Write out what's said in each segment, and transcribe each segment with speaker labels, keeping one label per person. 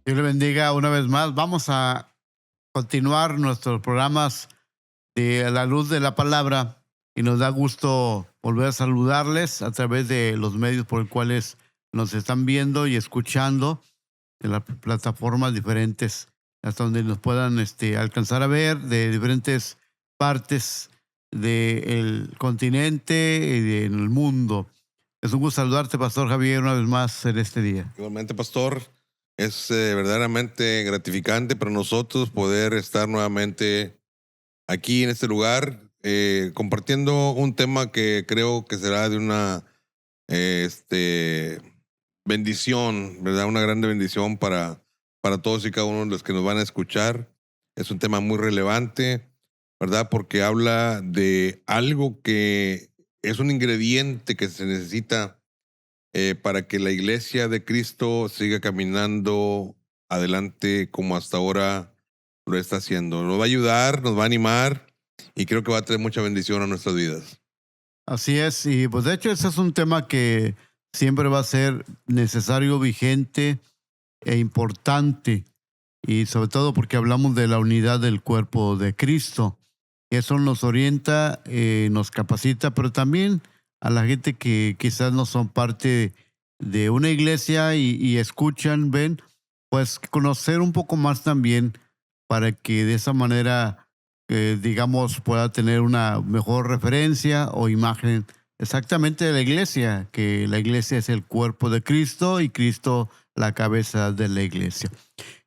Speaker 1: Dios le bendiga una vez más. Vamos a continuar nuestros programas de la luz de la palabra y nos da gusto volver a saludarles a través de los medios por los cuales nos están viendo y escuchando en las plataformas diferentes, hasta donde nos puedan alcanzar a ver de diferentes partes del continente y del mundo. Es un gusto saludarte, Pastor Javier, una vez más en este día.
Speaker 2: Igualmente, pastor, es verdaderamente gratificante para nosotros poder estar nuevamente aquí en este lugar, compartiendo un tema que creo que será de una bendición, ¿verdad? Una grande bendición para todos y cada uno de los que nos van a escuchar. Es un tema muy relevante, ¿verdad? Porque habla de algo que es un ingrediente que se necesita para que la iglesia de Cristo siga caminando adelante como hasta ahora lo está haciendo. Nos va a ayudar, nos va a animar y creo que va a traer mucha bendición a nuestras vidas.
Speaker 1: Así es, y pues de hecho ese es un tema que siempre va a ser necesario, vigente e importante, y sobre todo porque hablamos de la unidad del cuerpo de Cristo. Eso nos orienta, nos capacita, pero también a la gente que quizás no son parte de una iglesia y escuchan, ven, pues conocer un poco más también para que de esa manera, digamos, pueda tener una mejor referencia o imagen exactamente de la iglesia, que la iglesia es el cuerpo de Cristo y Cristo la cabeza de la iglesia.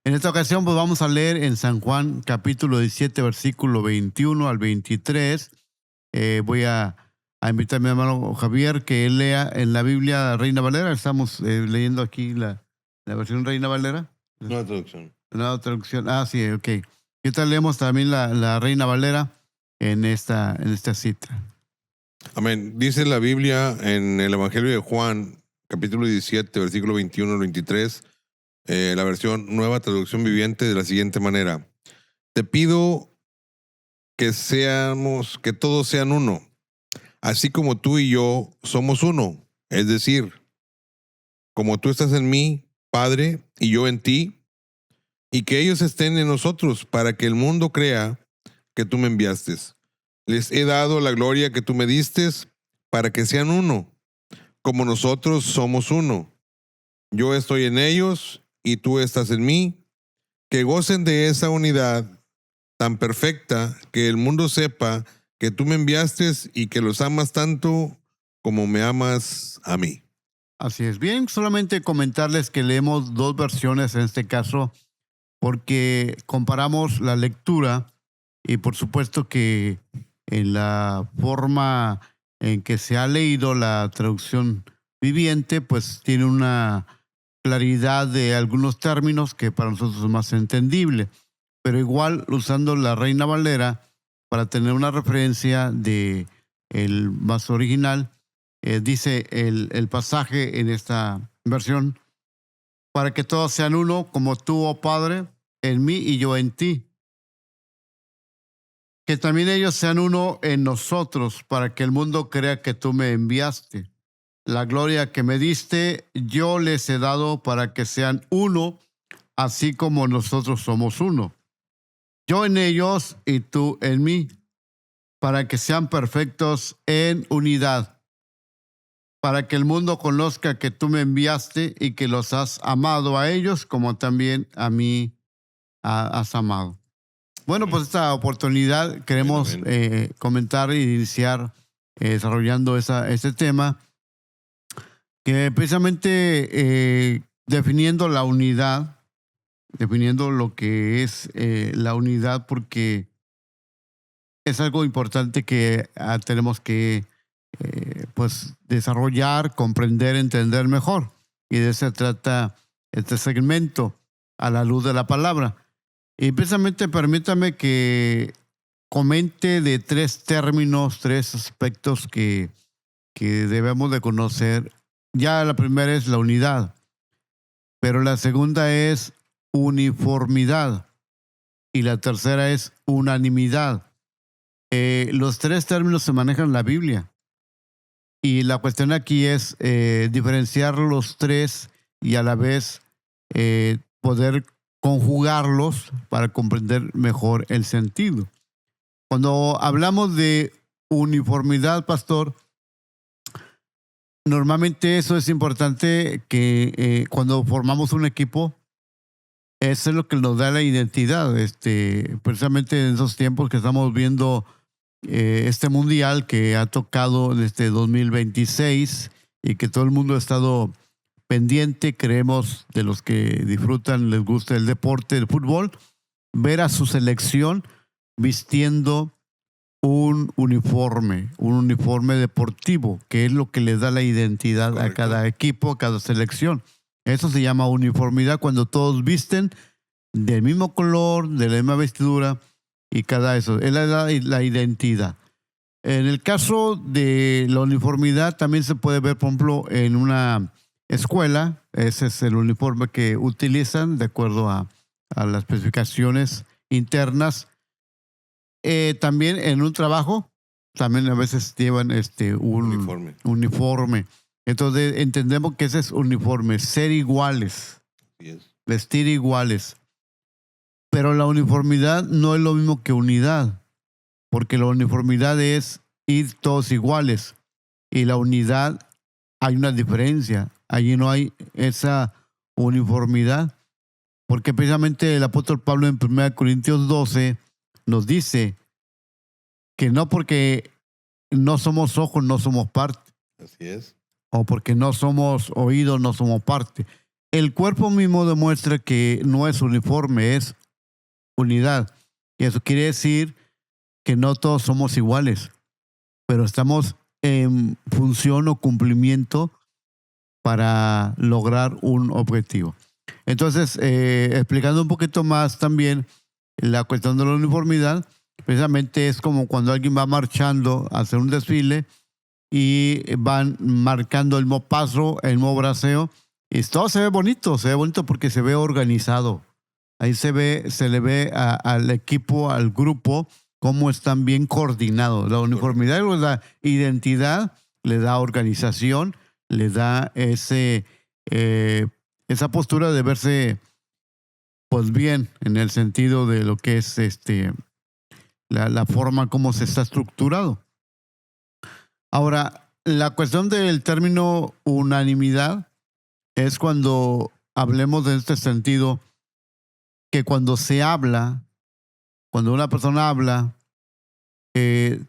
Speaker 1: En esta ocasión, pues vamos a leer en San Juan capítulo 17, versículo 21 al 23. Voy a invitar a mi hermano Javier que él lea en la Biblia Reina Valera. Estamos leyendo aquí la versión Reina Valera.
Speaker 2: Nueva traducción.
Speaker 1: Nueva traducción. Ah, sí, ok. ¿Qué tal leemos también la Reina Valera en esta cita?
Speaker 2: Amén. Dice la Biblia en el Evangelio de Juan, capítulo 17, versículo 21 al 23, la versión Nueva Traducción Viviente, de la siguiente manera. Te pido que todos sean uno, así como tú y yo somos uno. Es decir, como tú estás en mí, Padre, y yo en ti, y que ellos estén en nosotros, para que el mundo crea que tú me enviaste. Les he dado la gloria que tú me diste, para que sean uno, como nosotros somos uno. Yo estoy en ellos y tú estás en mí, que gocen de esa unidad tan perfecta, que el mundo sepa que tú me enviaste y que los amas tanto como me amas a mí.
Speaker 1: Así es. Bien, solamente comentarles que leemos dos versiones en este caso, porque comparamos la lectura y por supuesto que en la forma en que se ha leído la traducción viviente, pues tiene una claridad de algunos términos que para nosotros es más entendible, pero igual usando la Reina Valera para tener una referencia de el más original, dice el pasaje en esta versión: para que todos sean uno, como tú, oh Padre, en mí y yo en ti. Que también ellos sean uno en nosotros, para que el mundo crea que tú me enviaste. La gloria que me diste, yo les he dado para que sean uno, así como nosotros somos uno. Yo en ellos y tú en mí, para que sean perfectos en unidad, para que el mundo conozca que tú me enviaste y que los has amado a ellos como también a mí has amado. Bueno, pues esta oportunidad queremos
Speaker 2: Amén.
Speaker 1: comentar e iniciar desarrollando este tema, que precisamente definiendo la unidad, definiendo lo que es la unidad, porque es algo importante que tenemos que pues desarrollar, comprender, entender mejor. Y de eso se trata este segmento a la luz de la palabra. Y precisamente permítame que comente de tres términos, tres aspectos que debemos de conocer. Ya la primera es la unidad, pero la segunda es uniformidad y la tercera es unanimidad. Los tres términos se manejan en la Biblia y la cuestión aquí es diferenciar los tres y a la vez poder conjugarlos para comprender mejor el sentido. Cuando hablamos de uniformidad, pastor, normalmente eso es importante que cuando formamos un equipo, eso es lo que nos da la identidad. Precisamente en esos tiempos que estamos viendo este mundial que ha tocado desde 2026 y que todo el mundo ha estado pendiente, creemos, de los que disfrutan, les gusta el deporte, el fútbol, ver a su selección vistiendo un uniforme deportivo, que es lo que le da la identidad
Speaker 2: Correcto.
Speaker 1: a cada equipo, a cada selección. Eso se llama uniformidad, cuando todos visten del mismo color, de la misma vestidura, y cada eso. Es la identidad. En el caso de la uniformidad, también se puede ver, por ejemplo, en una escuela. Ese es el uniforme que utilizan de acuerdo a las especificaciones internas. También en un trabajo, también a veces llevan un uniforme. Entonces entendemos que ese es uniforme, ser iguales, vestir iguales. Pero la uniformidad no es lo mismo que unidad, porque la uniformidad es ir todos iguales y la unidad hay una diferencia. Allí no hay esa uniformidad, porque precisamente el apóstol Pablo en 1 Corintios 12 nos dice que no porque no somos ojos no somos parte.
Speaker 2: Así es.
Speaker 1: O porque no somos oídos no somos parte. El cuerpo mismo demuestra que no es uniforme, es unidad. Y eso quiere decir que no todos somos iguales, pero estamos en función o cumplimiento para lograr un objetivo. Entonces, explicando un poquito más también la cuestión de la uniformidad, precisamente es como cuando alguien va marchando a hacer un desfile y van marcando el mismo paso, el mismo braceo, y todo se ve bonito porque se ve organizado. Ahí se le ve al equipo, al grupo, cómo están bien coordinados. La uniformidad le da identidad, le da organización, le da esa postura de verse pues bien en el sentido de lo que es la forma como se está estructurado. Ahora, la cuestión del término unanimidad es cuando hablemos de este sentido, que cuando se habla, cuando una persona habla,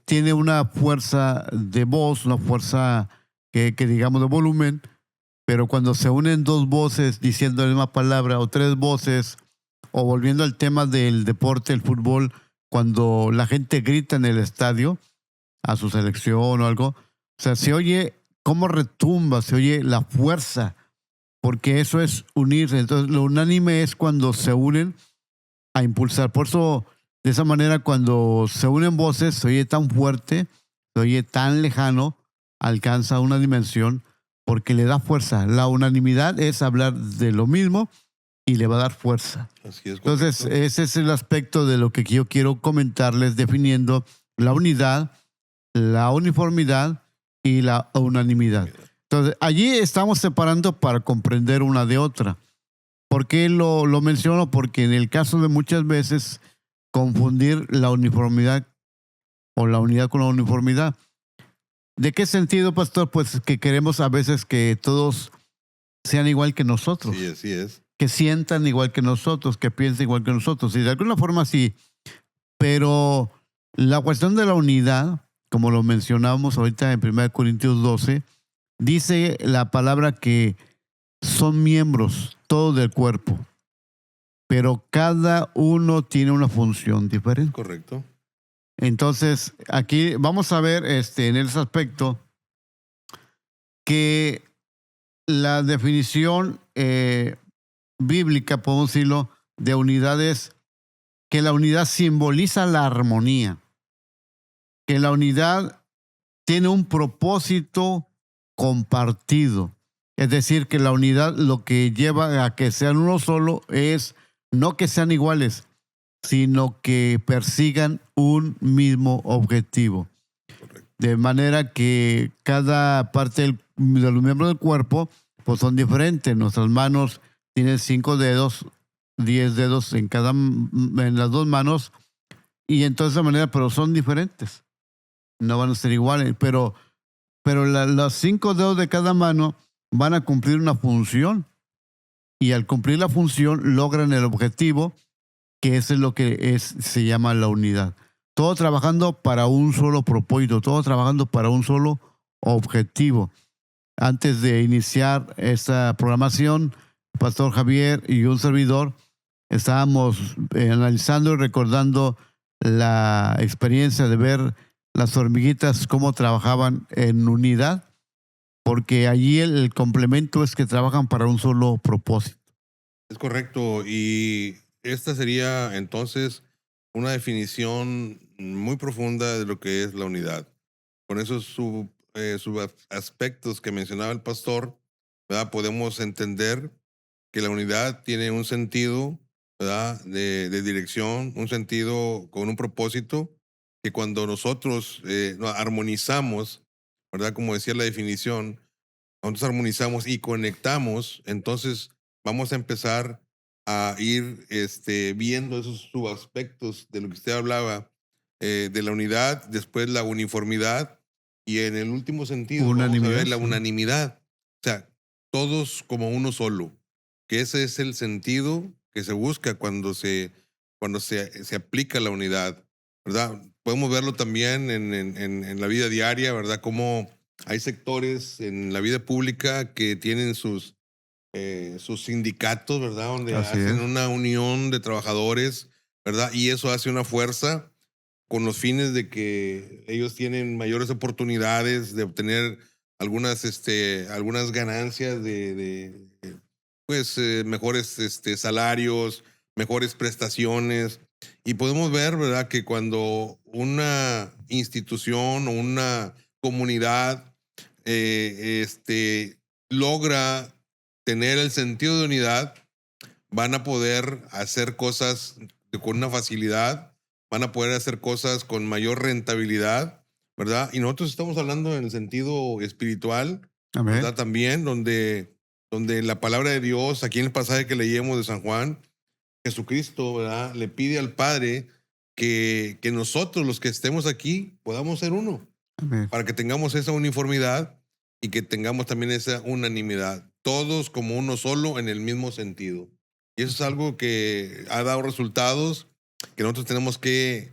Speaker 1: tiene una fuerza de voz, una fuerza que digamos de volumen, pero cuando se unen dos voces diciendo la misma palabra o tres voces, o volviendo al tema del deporte, el fútbol, cuando la gente grita en el estadio a su selección o algo, o sea, se oye cómo retumba, se oye la fuerza, porque eso es unirse. Entonces, lo unánime es cuando se unen a impulsar. Por eso, de esa manera, cuando se unen voces, se oye tan fuerte, se oye tan lejano, alcanza una dimensión, porque le da fuerza. La unanimidad es hablar de lo mismo y le va a dar fuerza.
Speaker 2: Así es.
Speaker 1: Entonces, ese es el aspecto de lo que yo quiero comentarles, definiendo la unidad, la uniformidad y la unanimidad. Entonces, allí estamos separando para comprender una de otra. ¿Por qué lo menciono? Porque en el caso de muchas veces confundir la uniformidad o la unidad con la uniformidad. ¿De qué sentido, pastor? Pues que queremos a veces que todos sean igual que nosotros.
Speaker 2: Sí, así es.
Speaker 1: Que sientan igual que nosotros, que piensen igual que nosotros. Y de alguna forma sí. Pero la cuestión de la unidad, como lo mencionamos ahorita en 1 Corintios 12, dice la palabra que son miembros todos del cuerpo, pero cada uno tiene una función diferente.
Speaker 2: Correcto.
Speaker 1: Entonces, aquí vamos a ver en ese aspecto que la definición bíblica, podemos decirlo, de unidad es que la unidad simboliza la armonía, que la unidad tiene un propósito compartido. Es decir, que la unidad lo que lleva a que sean uno solo es no que sean iguales, sino que persigan un mismo objetivo.
Speaker 2: Correcto.
Speaker 1: De manera que cada parte de los miembros del cuerpo pues son diferentes. Nuestras manos tienen 5 dedos, 10 dedos en en las dos manos, y entonces de esa manera, pero son diferentes. No van a ser iguales, pero los 5 dedos de cada mano van a cumplir una función, y al cumplir la función logran el objetivo, que eso es lo que se llama la unidad. Todo trabajando para un solo propósito, todo trabajando para un solo objetivo. Antes de iniciar esta programación, Pastor Javier y un servidor estábamos analizando y recordando la experiencia de ver las hormiguitas cómo trabajaban en unidad, porque allí el complemento es que trabajan para un solo propósito.
Speaker 2: Es correcto. Y esta sería entonces una definición muy profunda de lo que es la unidad. Con esos subaspectos que mencionaba el pastor, ¿verdad? Podemos entender que la unidad tiene un sentido, ¿verdad? De dirección, un sentido con un propósito, que cuando nosotros nos armonizamos, ¿verdad? Como decía la definición, nosotros armonizamos y conectamos, entonces vamos a empezar a ir viendo esos subaspectos de lo que usted hablaba, de la unidad, después la uniformidad, y en el último sentido vamos a
Speaker 1: Unanimidad,
Speaker 2: ver la
Speaker 1: sí.
Speaker 2: unanimidad. O sea, todos como uno solo, que ese es el sentido que se busca cuando se aplica la unidad, ¿verdad? Podemos verlo también en la vida diaria, ¿verdad? Como hay sectores en la vida pública que tienen sus sindicatos, ¿verdad? Donde
Speaker 1: Así
Speaker 2: hacen
Speaker 1: es.
Speaker 2: una unión de trabajadores, ¿verdad? Y eso hace una fuerza con los fines de que ellos tienen mayores oportunidades de obtener algunas ganancias pues, mejores salarios, mejores prestaciones. Y podemos ver, ¿verdad?, que cuando una institución o una comunidad logra tener el sentido de unidad, van a poder hacer cosas con una facilidad, van a poder hacer cosas con mayor rentabilidad, ¿verdad? Y nosotros estamos hablando en el sentido espiritual,
Speaker 1: Amén.
Speaker 2: ¿verdad? También, donde la palabra de Dios, aquí en el pasaje que leíamos de San Juan, Jesucristo, ¿verdad? Le pide al Padre que nosotros, los que estemos aquí, podamos ser uno,
Speaker 1: Amén.
Speaker 2: para que tengamos esa uniformidad y que tengamos también esa unanimidad, todos como uno solo en el mismo sentido. Y eso es algo que ha dado resultados, que nosotros tenemos que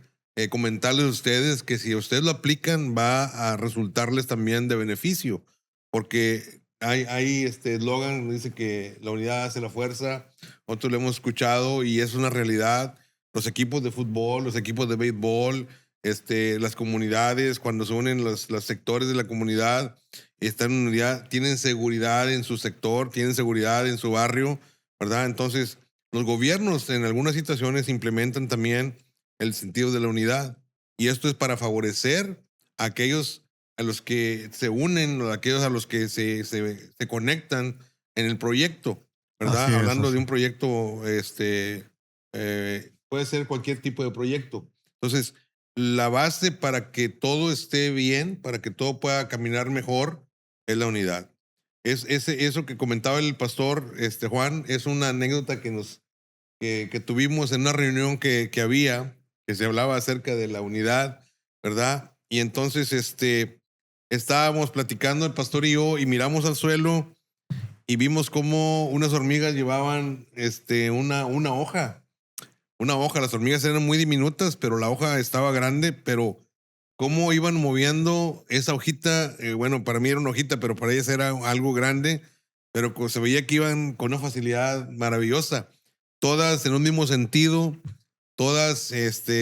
Speaker 2: comentarles a ustedes que si ustedes lo aplican va a resultarles también de beneficio, porque hay este eslogan, dice que la unidad hace la fuerza, nosotros lo hemos escuchado y es una realidad. Los equipos de fútbol, los equipos de béisbol, las comunidades, cuando se unen los sectores de la comunidad, están en unidad, tienen seguridad en su sector, tienen seguridad en su barrio, ¿verdad? Entonces, los gobiernos en algunas situaciones implementan también el sentido de la unidad. Y esto es para favorecer a aquellos a los que se unen, o a aquellos a los que se conectan en el proyecto, ¿verdad?
Speaker 1: Así es,
Speaker 2: Hablando de
Speaker 1: así.
Speaker 2: un proyecto, puede ser cualquier tipo de proyecto. Entonces, la base para que todo esté bien, para que todo pueda caminar mejor, es la unidad. Eso que comentaba el pastor Juan, es una anécdota que tuvimos en una reunión que había, que se hablaba acerca de la unidad, ¿verdad? Y entonces estábamos platicando el pastor y yo y miramos al suelo y vimos cómo unas hormigas llevaban una hoja. Una hoja, las hormigas eran muy diminutas, pero la hoja estaba grande, pero cómo iban moviendo esa hojita, bueno, para mí era una hojita, pero para ellas era algo grande, pero se veía que iban con una facilidad maravillosa, todas en un mismo sentido, todas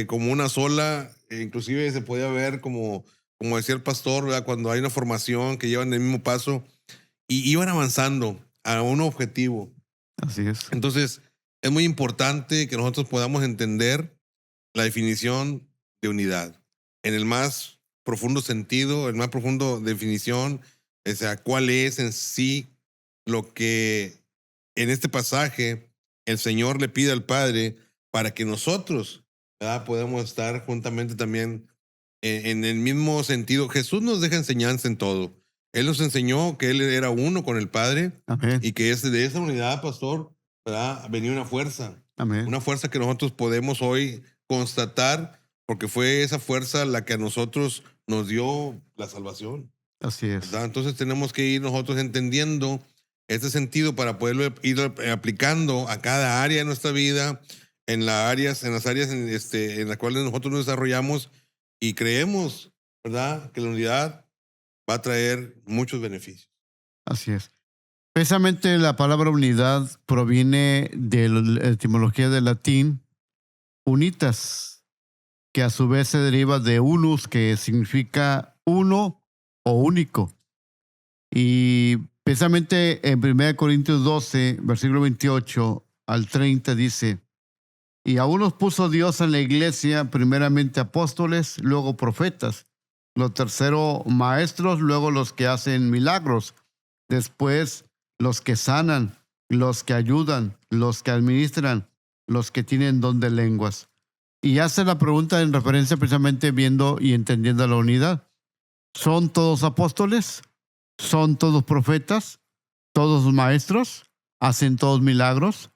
Speaker 2: como una sola, inclusive se podía ver como decía el pastor, ¿verdad? Cuando hay una formación que llevan el mismo paso y iban avanzando a un objetivo.
Speaker 1: Así es.
Speaker 2: Entonces, es muy importante que nosotros podamos entender la definición de unidad en el más profundo sentido, el más profundo definición, o sea, cuál es en sí lo que en este pasaje el Señor le pide al Padre para que nosotros, ¿verdad?, podamos estar juntamente también en el mismo sentido. Jesús nos deja enseñanza en todo. Él nos enseñó que Él era uno con el Padre
Speaker 1: Amén.
Speaker 2: y que de esa unidad, pastor, ¿verdad?, venía una fuerza.
Speaker 1: Amén.
Speaker 2: Una fuerza que nosotros podemos hoy constatar, porque fue esa fuerza la que a nosotros nos dio la salvación.
Speaker 1: Así es.
Speaker 2: ¿Verdad? Entonces tenemos que ir nosotros entendiendo este sentido para poderlo ir aplicando a cada área de nuestra vida, en las áreas en las cuales nosotros nos desarrollamos y creemos, ¿verdad?, que la unidad va a traer muchos beneficios.
Speaker 1: Así es. Precisamente la palabra unidad proviene de la etimología del latín unitas, que a su vez se deriva de unus, que significa uno o único. Y precisamente en 1 Corintios 12, versículo 28 al 30 dice: y a unos puso Dios en la iglesia, primeramente apóstoles, luego profetas, los tercero maestros, luego los que hacen milagros, después los que sanan, los que ayudan, los que administran, los que tienen don de lenguas. Y hace la pregunta en referencia precisamente viendo y entendiendo la unidad. ¿Son todos apóstoles? ¿Son todos profetas? ¿Todos maestros? ¿Hacen todos milagros?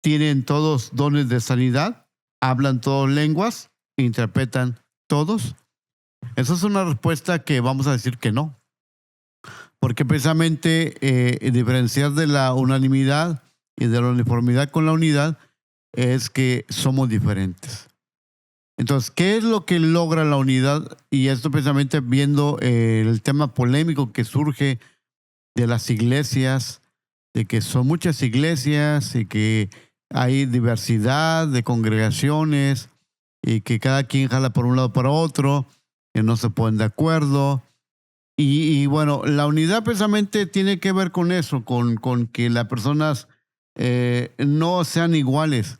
Speaker 1: ¿Tienen todos dones de sanidad? ¿Hablan todas lenguas? ¿Interpretan todos? Esa es una respuesta que vamos a decir que no. Porque precisamente diferenciar de la unanimidad y de la uniformidad con la unidad es que somos diferentes. Entonces, ¿qué es lo que logra la unidad? Y esto precisamente viendo el tema polémico que surge de las iglesias, de que son muchas iglesias y que hay diversidad de congregaciones y que cada quien jala por un lado para otro, que no se ponen de acuerdo. Y bueno, la unidad precisamente tiene que ver con eso, con que las personas no sean iguales,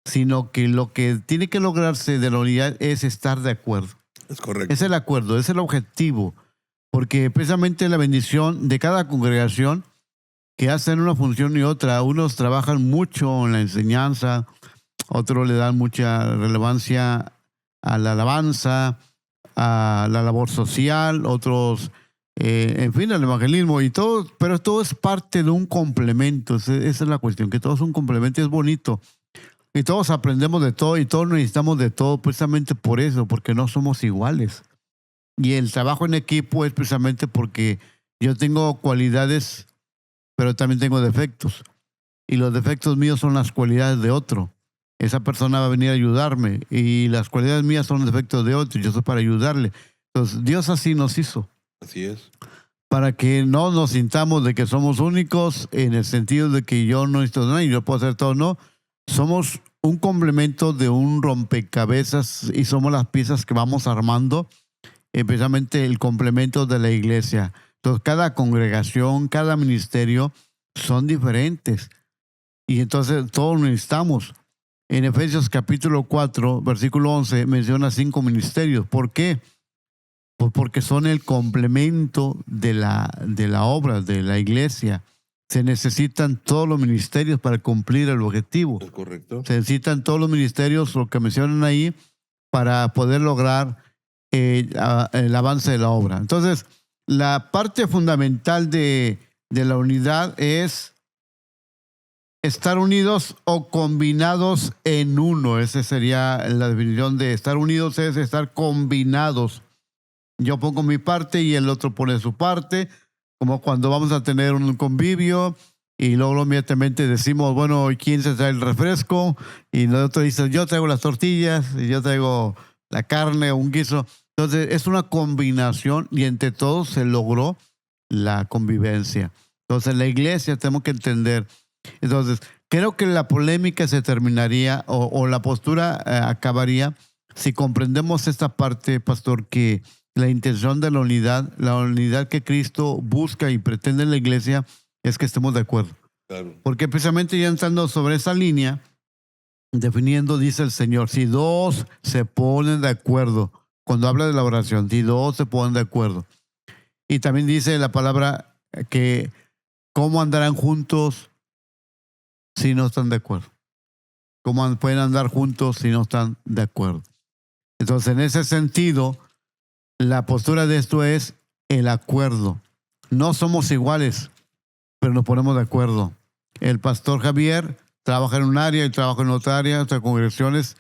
Speaker 1: sino que lo que tiene que lograrse de la unidad es estar de acuerdo.
Speaker 2: Es correcto.
Speaker 1: Es el acuerdo, es el objetivo, porque precisamente la bendición de cada congregación que hacen una función y otra, unos trabajan mucho en la enseñanza, otros le dan mucha relevancia a la alabanza, a la labor social, otros, en fin, al evangelismo y todo, pero todo es parte de un complemento. Esa es la cuestión, que todo es un complemento y es bonito. Y todos aprendemos de todo y todos necesitamos de todo precisamente por eso, porque no somos iguales. Y el trabajo en equipo es precisamente porque yo tengo cualidades, pero también tengo defectos. Y los defectos míos son las cualidades de otro. Esa persona va a venir a ayudarme y las cualidades mías son los defectos de otro y yo soy para ayudarle. Entonces, Dios así nos hizo.
Speaker 2: Así es.
Speaker 1: Para que no nos sintamos de que somos únicos en el sentido de que yo no necesito nada y yo puedo hacer todo, no. Somos un complemento de un rompecabezas y somos las piezas que vamos armando, precisamente el complemento de la iglesia. Entonces, cada congregación, cada ministerio son diferentes. Y entonces todos necesitamos. En Efesios capítulo 4, versículo 11, menciona 5 ministerios. ¿Por qué? Pues porque son el complemento de la obra, de la iglesia. Se necesitan todos los ministerios para cumplir el objetivo.
Speaker 2: Es correcto.
Speaker 1: Se necesitan todos los ministerios, lo que mencionan ahí, para poder lograr el avance de la obra. Entonces, la parte fundamental de la unidad es estar unidos o combinados en uno. Esa sería la definición de estar unidos, es estar combinados. Yo pongo mi parte y el otro pone su parte, como cuando vamos a tener un convivio y luego inmediatamente decimos, bueno, ¿quién se trae el refresco? Y nosotros dicen, yo traigo las tortillas y yo traigo la carne o un guiso. Entonces es una combinación y entre todos se logró la convivencia. Entonces la iglesia tenemos que entender. Entonces creo que la polémica se terminaría o la postura acabaría si comprendemos esta parte, pastor, que la intención de la unidad que Cristo busca y pretende en la iglesia es que estemos de acuerdo.
Speaker 2: Claro.
Speaker 1: Porque precisamente ya entrando sobre esa línea, definiendo, dice el Señor, si dos se ponen de acuerdo, cuando habla de la oración, si dos se ponen de acuerdo. Y también dice la palabra que ¿cómo andarán juntos si no están de acuerdo? ¿Cómo pueden andar juntos si no están de acuerdo? Entonces, en ese sentido, la postura de esto es el acuerdo. No somos iguales, pero nos ponemos de acuerdo. El pastor Javier trabaja en un área y trabaja en otra área, otras congregaciones,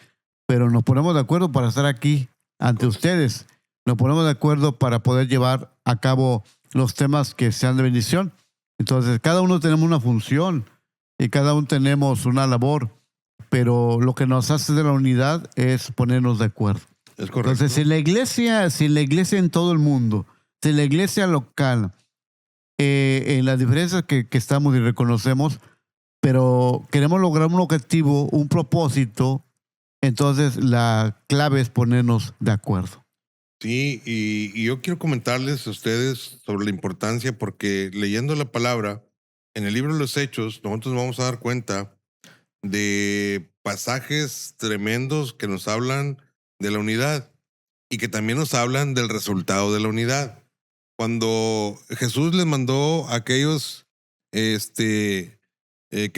Speaker 1: pero nos ponemos de acuerdo para estar aquí ante ustedes. Nos ponemos de acuerdo para poder llevar a cabo los temas que sean de bendición. Entonces, cada uno tenemos una función y cada uno tenemos una labor, pero lo que nos hace de la unidad es ponernos de acuerdo.
Speaker 2: Es correcto.
Speaker 1: Entonces, si la iglesia en todo el mundo, si la iglesia local, en las diferencias que estamos y reconocemos, pero queremos lograr un objetivo, un propósito, entonces la clave es ponernos de acuerdo.
Speaker 2: Sí, y yo quiero comentarles a ustedes sobre la importancia, porque leyendo la palabra en el libro de los Hechos, nosotros vamos a dar cuenta de pasajes tremendos que nos hablan de la unidad y que también nos hablan del resultado de la unidad. Cuando Jesús les mandó a aquellos que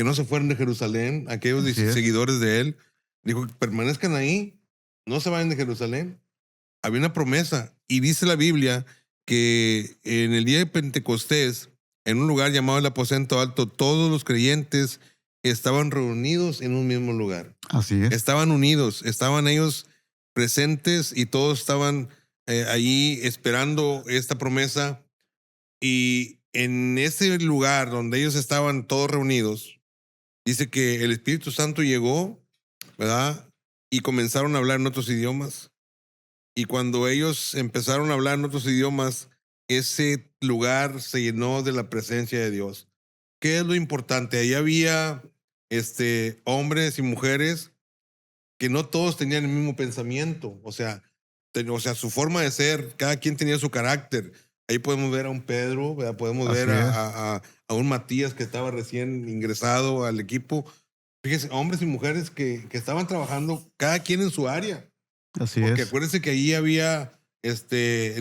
Speaker 2: no se fueron de Jerusalén, aquellos seguidores de él, dijo que permanezcan ahí, no se vayan de Jerusalén. Había una promesa, y dice la Biblia que en el día de Pentecostés, en un lugar llamado el Aposento Alto, todos los creyentes estaban reunidos en un mismo lugar.
Speaker 1: Así es.
Speaker 2: Estaban unidos, estaban ellos presentes y todos estaban allí esperando esta promesa. Y en ese lugar donde ellos estaban todos reunidos, dice que el Espíritu Santo llegó, ¿verdad? Y comenzaron a hablar en otros idiomas. Y cuando ellos empezaron a hablar en otros idiomas, ese lugar se llenó de la presencia de Dios. ¿Qué es lo importante? Ahí había hombres y mujeres que no todos tenían el mismo pensamiento. O sea, su forma de ser, cada quien tenía su carácter. Ahí podemos ver a un Pedro, ¿verdad? Podemos ver a un Matías que estaba recién ingresado al equipo. Fíjense, hombres y mujeres que estaban trabajando cada quien en su área.
Speaker 1: Así
Speaker 2: Porque
Speaker 1: es.
Speaker 2: acuérdense que ahí había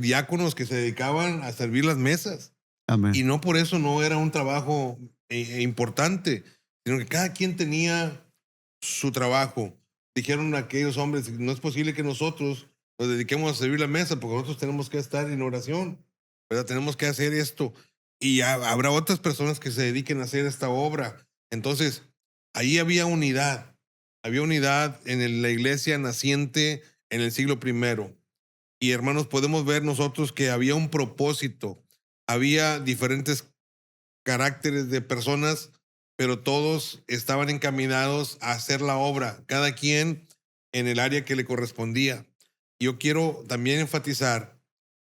Speaker 2: diáconos que se dedicaban a servir las mesas.
Speaker 1: Amén.
Speaker 2: Y no por eso no era un trabajo importante, sino que cada quien tenía su trabajo. Dijeron aquellos hombres, no es posible que nosotros nos dediquemos a servir la mesa, porque nosotros tenemos que estar en oración, ¿verdad? Tenemos que hacer esto. Y habrá otras personas que se dediquen a hacer esta obra. Entonces, ahí había unidad. Había unidad en la iglesia naciente en el siglo I. Y hermanos, podemos ver nosotros que había un propósito. Había diferentes caracteres de personas, pero todos estaban encaminados a hacer la obra, cada quien en el área que le correspondía. Yo quiero también enfatizar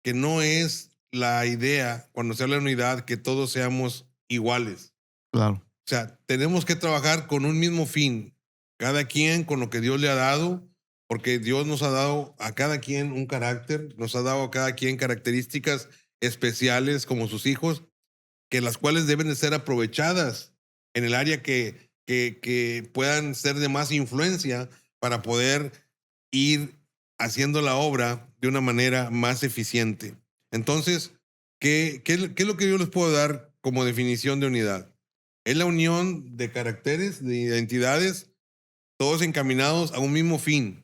Speaker 2: que no es la idea, cuando se habla de unidad, que todos seamos iguales.
Speaker 1: Claro.
Speaker 2: O sea, tenemos que trabajar con un mismo fin, cada quien con lo que Dios le ha dado, porque Dios nos ha dado a cada quien un carácter, nos ha dado a cada quien características especiales como sus hijos, que las cuales deben de ser aprovechadas en el área que puedan ser de más influencia para poder ir haciendo la obra de una manera más eficiente. Entonces, ¿qué es lo que yo les puedo dar como definición de unidad? Es la unión de caracteres, de identidades, todos encaminados a un mismo fin,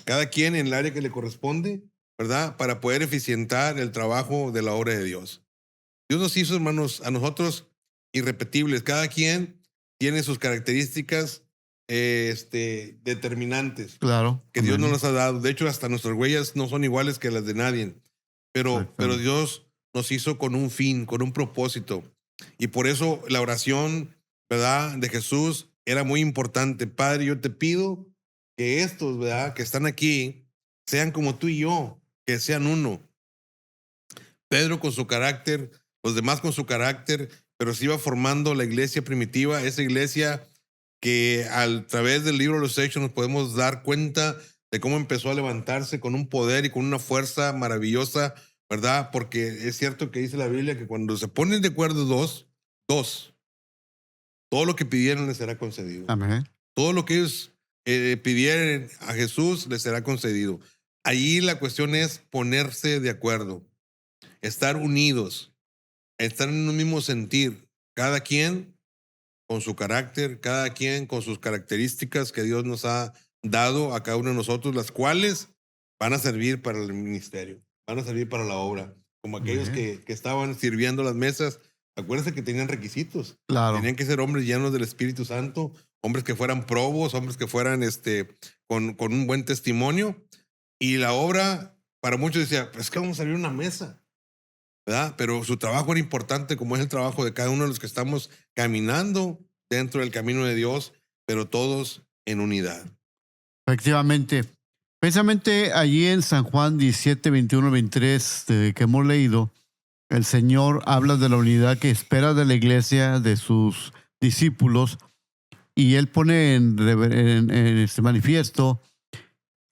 Speaker 2: cada quien en el área que le corresponde, ¿verdad? Para poder eficientar el trabajo de la obra de Dios. Dios nos hizo, hermanos, a nosotros irrepetibles. Cada quien tiene sus características determinantes.
Speaker 1: Claro.
Speaker 2: Que Dios nos las ha dado. De hecho, hasta nuestras huellas no son iguales que las de nadie. Pero Dios nos hizo con un fin, con un propósito. Y por eso la oración, ¿verdad?, de Jesús era muy importante. Padre, yo te pido que estos, ¿verdad?, que están aquí, sean como tú y yo, que sean uno. Pedro con su carácter, los demás con su carácter, pero se iba formando la iglesia primitiva, esa iglesia que a través del libro de los Hechos nos podemos dar cuenta de cómo empezó a levantarse con un poder y con una fuerza maravillosa, ¿verdad? Porque es cierto que dice la Biblia que cuando se ponen de acuerdo dos, todo lo que pidieron les será concedido.
Speaker 1: Amén.
Speaker 2: Todo lo que ellos pidieran a Jesús les será concedido. Allí la cuestión es ponerse de acuerdo, estar unidos, estar en un mismo sentir, cada quien con su carácter, cada quien con sus características que Dios nos ha dado a cada uno de nosotros, las cuales van a servir para el ministerio, van a servir para la obra, como aquellos que estaban sirviendo las mesas. Acuérdense que tenían requisitos.
Speaker 1: Claro.
Speaker 2: Tenían que ser hombres llenos del Espíritu Santo, hombres que fueran probos, hombres que fueran con un buen testimonio. Y la obra, para muchos decía, pues es que vamos a abrir una mesa, ¿verdad? Pero su trabajo era importante, como es el trabajo de cada uno de los que estamos caminando dentro del camino de Dios, pero todos en unidad.
Speaker 1: Efectivamente. Precisamente allí en San Juan 17, 21, 23, que hemos leído, el Señor habla de la unidad que espera de la iglesia, de sus discípulos, y Él pone en este manifiesto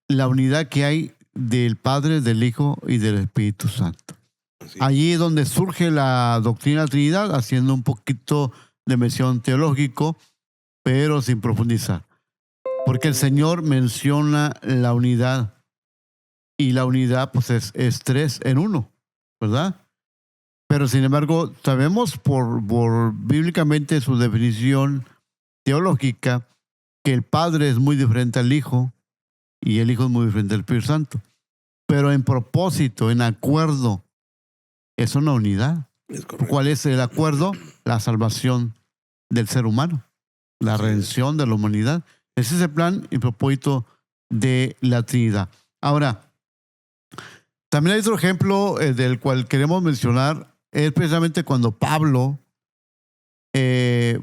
Speaker 1: la unidad que hay del Padre, del Hijo y del Espíritu Santo. Allí es donde surge la doctrina de la Trinidad, haciendo un poquito de mención teológico, pero sin profundizar. Porque el Señor menciona la unidad, y la unidad pues es tres en uno, ¿verdad? Pero sin embargo, sabemos por bíblicamente su definición teológica que el Padre es muy diferente al Hijo y el Hijo es muy diferente al Espíritu Santo. Pero en propósito, en acuerdo, es una unidad. ¿Cuál es el acuerdo? La salvación del ser humano, la redención de la humanidad. Ese es el plan y propósito de la Trinidad. Ahora, también hay otro ejemplo del cual queremos mencionar, es precisamente cuando Pablo, el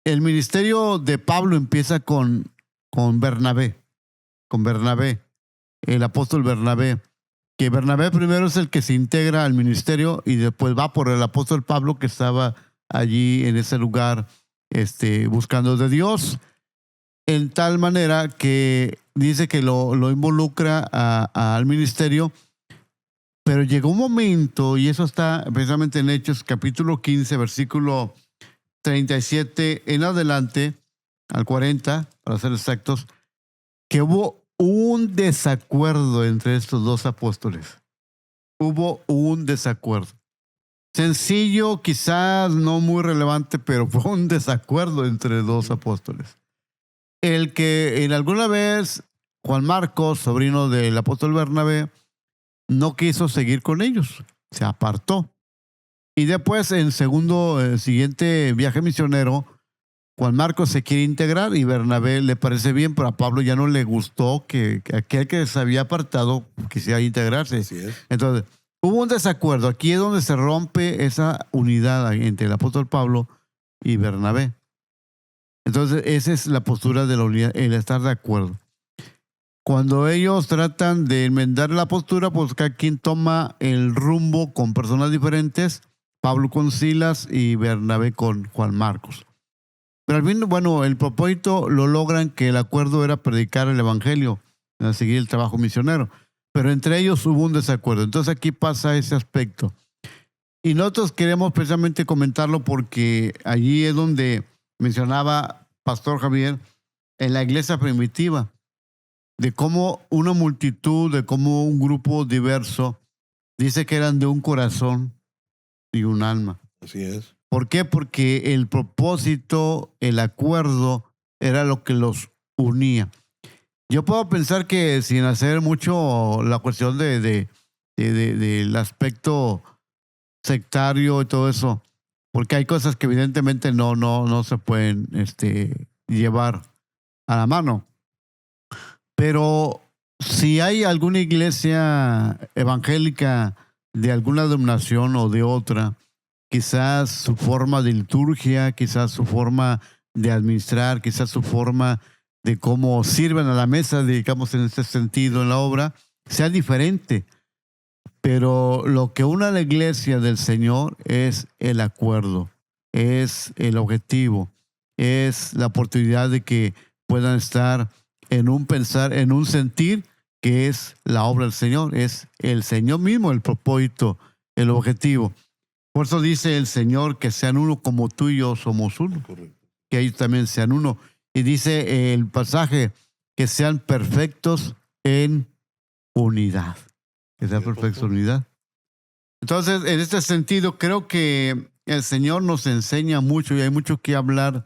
Speaker 1: ministerio de Pablo empieza con Bernabé, el apóstol Bernabé, que Bernabé primero es el que se integra al ministerio y después va por el apóstol Pablo que estaba allí en ese lugar buscando de Dios, en tal manera que dice que lo involucra al ministerio. Pero llegó un momento, y eso está precisamente en Hechos capítulo 15, versículo 37 en adelante, al 40, para ser exactos, que hubo un desacuerdo entre estos dos apóstoles. Hubo un desacuerdo. Sencillo, quizás no muy relevante, pero fue un desacuerdo entre dos apóstoles. El que en alguna vez Juan Marcos, sobrino del apóstol Bernabé, no quiso seguir con ellos, se apartó. Y después, en siguiente viaje misionero, Juan Marcos se quiere integrar y Bernabé le parece bien, pero a Pablo ya no le gustó que aquel que se había apartado quisiera integrarse.
Speaker 2: Así es.
Speaker 1: Entonces, hubo un desacuerdo. Aquí es donde se rompe esa unidad entre el apóstol Pablo y Bernabé. Entonces, esa es la postura de la unidad, el estar de acuerdo. Cuando ellos tratan de enmendar la postura, pues cada quien toma el rumbo con personas diferentes, Pablo con Silas y Bernabé con Juan Marcos. Pero al fin, bueno, el propósito lo logran, que el acuerdo era predicar el evangelio, seguir el trabajo misionero. Pero entre ellos hubo un desacuerdo. Entonces aquí pasa ese aspecto. Y nosotros queremos precisamente comentarlo porque allí es donde mencionaba Pastor Javier en la iglesia primitiva, de cómo una multitud, de cómo un grupo diverso, dice que eran de un corazón y un alma.
Speaker 2: Así es.
Speaker 1: ¿Por qué? Porque el propósito, el acuerdo, era lo que los unía. Yo puedo pensar que sin hacer mucho la cuestión del aspecto sectario y todo eso, porque hay cosas que evidentemente no se pueden llevar a la mano. Pero si hay alguna iglesia evangélica de alguna denominación o de otra, quizás su forma de liturgia, quizás su forma de administrar, quizás su forma de cómo sirven a la mesa, digamos en este sentido en la obra, sea diferente. Pero lo que une a la iglesia del Señor es el acuerdo, es el objetivo, es la oportunidad de que puedan estar en un pensar, en un sentir, que es la obra del Señor, es el Señor mismo el propósito, el objetivo. Por eso dice el Señor que sean uno como tú y yo somos uno. Correcto. Que ellos también sean uno. Y dice el pasaje que sean perfectos en unidad. Que sean perfectos en unidad. Entonces, en este sentido, creo que el Señor nos enseña mucho y hay mucho que hablar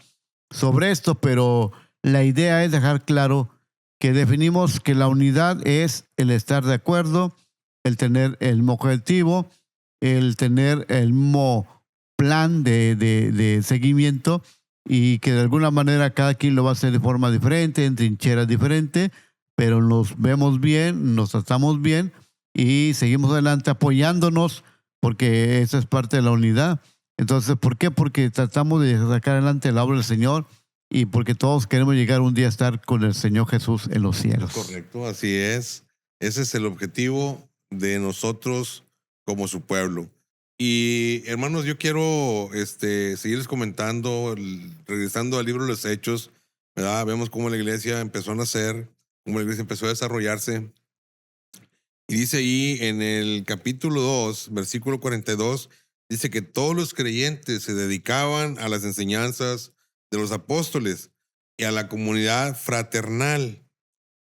Speaker 1: sobre esto, pero la idea es dejar claro que definimos que la unidad es el estar de acuerdo, el tener el mismo objetivo, el tener el mismo plan de seguimiento y que de alguna manera cada quien lo va a hacer de forma diferente, en trincheras diferentes, pero nos vemos bien, nos tratamos bien y seguimos adelante apoyándonos porque esa es parte de la unidad. Entonces, ¿por qué? Porque tratamos de sacar adelante la obra del Señor y porque todos queremos llegar un día a estar con el Señor Jesús en los cielos.
Speaker 2: Correcto, así es. Ese es el objetivo de nosotros como su pueblo. Y hermanos, yo quiero seguirles comentando, regresando al libro de los Hechos, ¿verdad? Vemos cómo la iglesia empezó a nacer, cómo la iglesia empezó a desarrollarse. Y dice ahí en el capítulo 2, versículo 42, dice que todos los creyentes se dedicaban a las enseñanzas de los apóstoles y a la comunidad fraternal,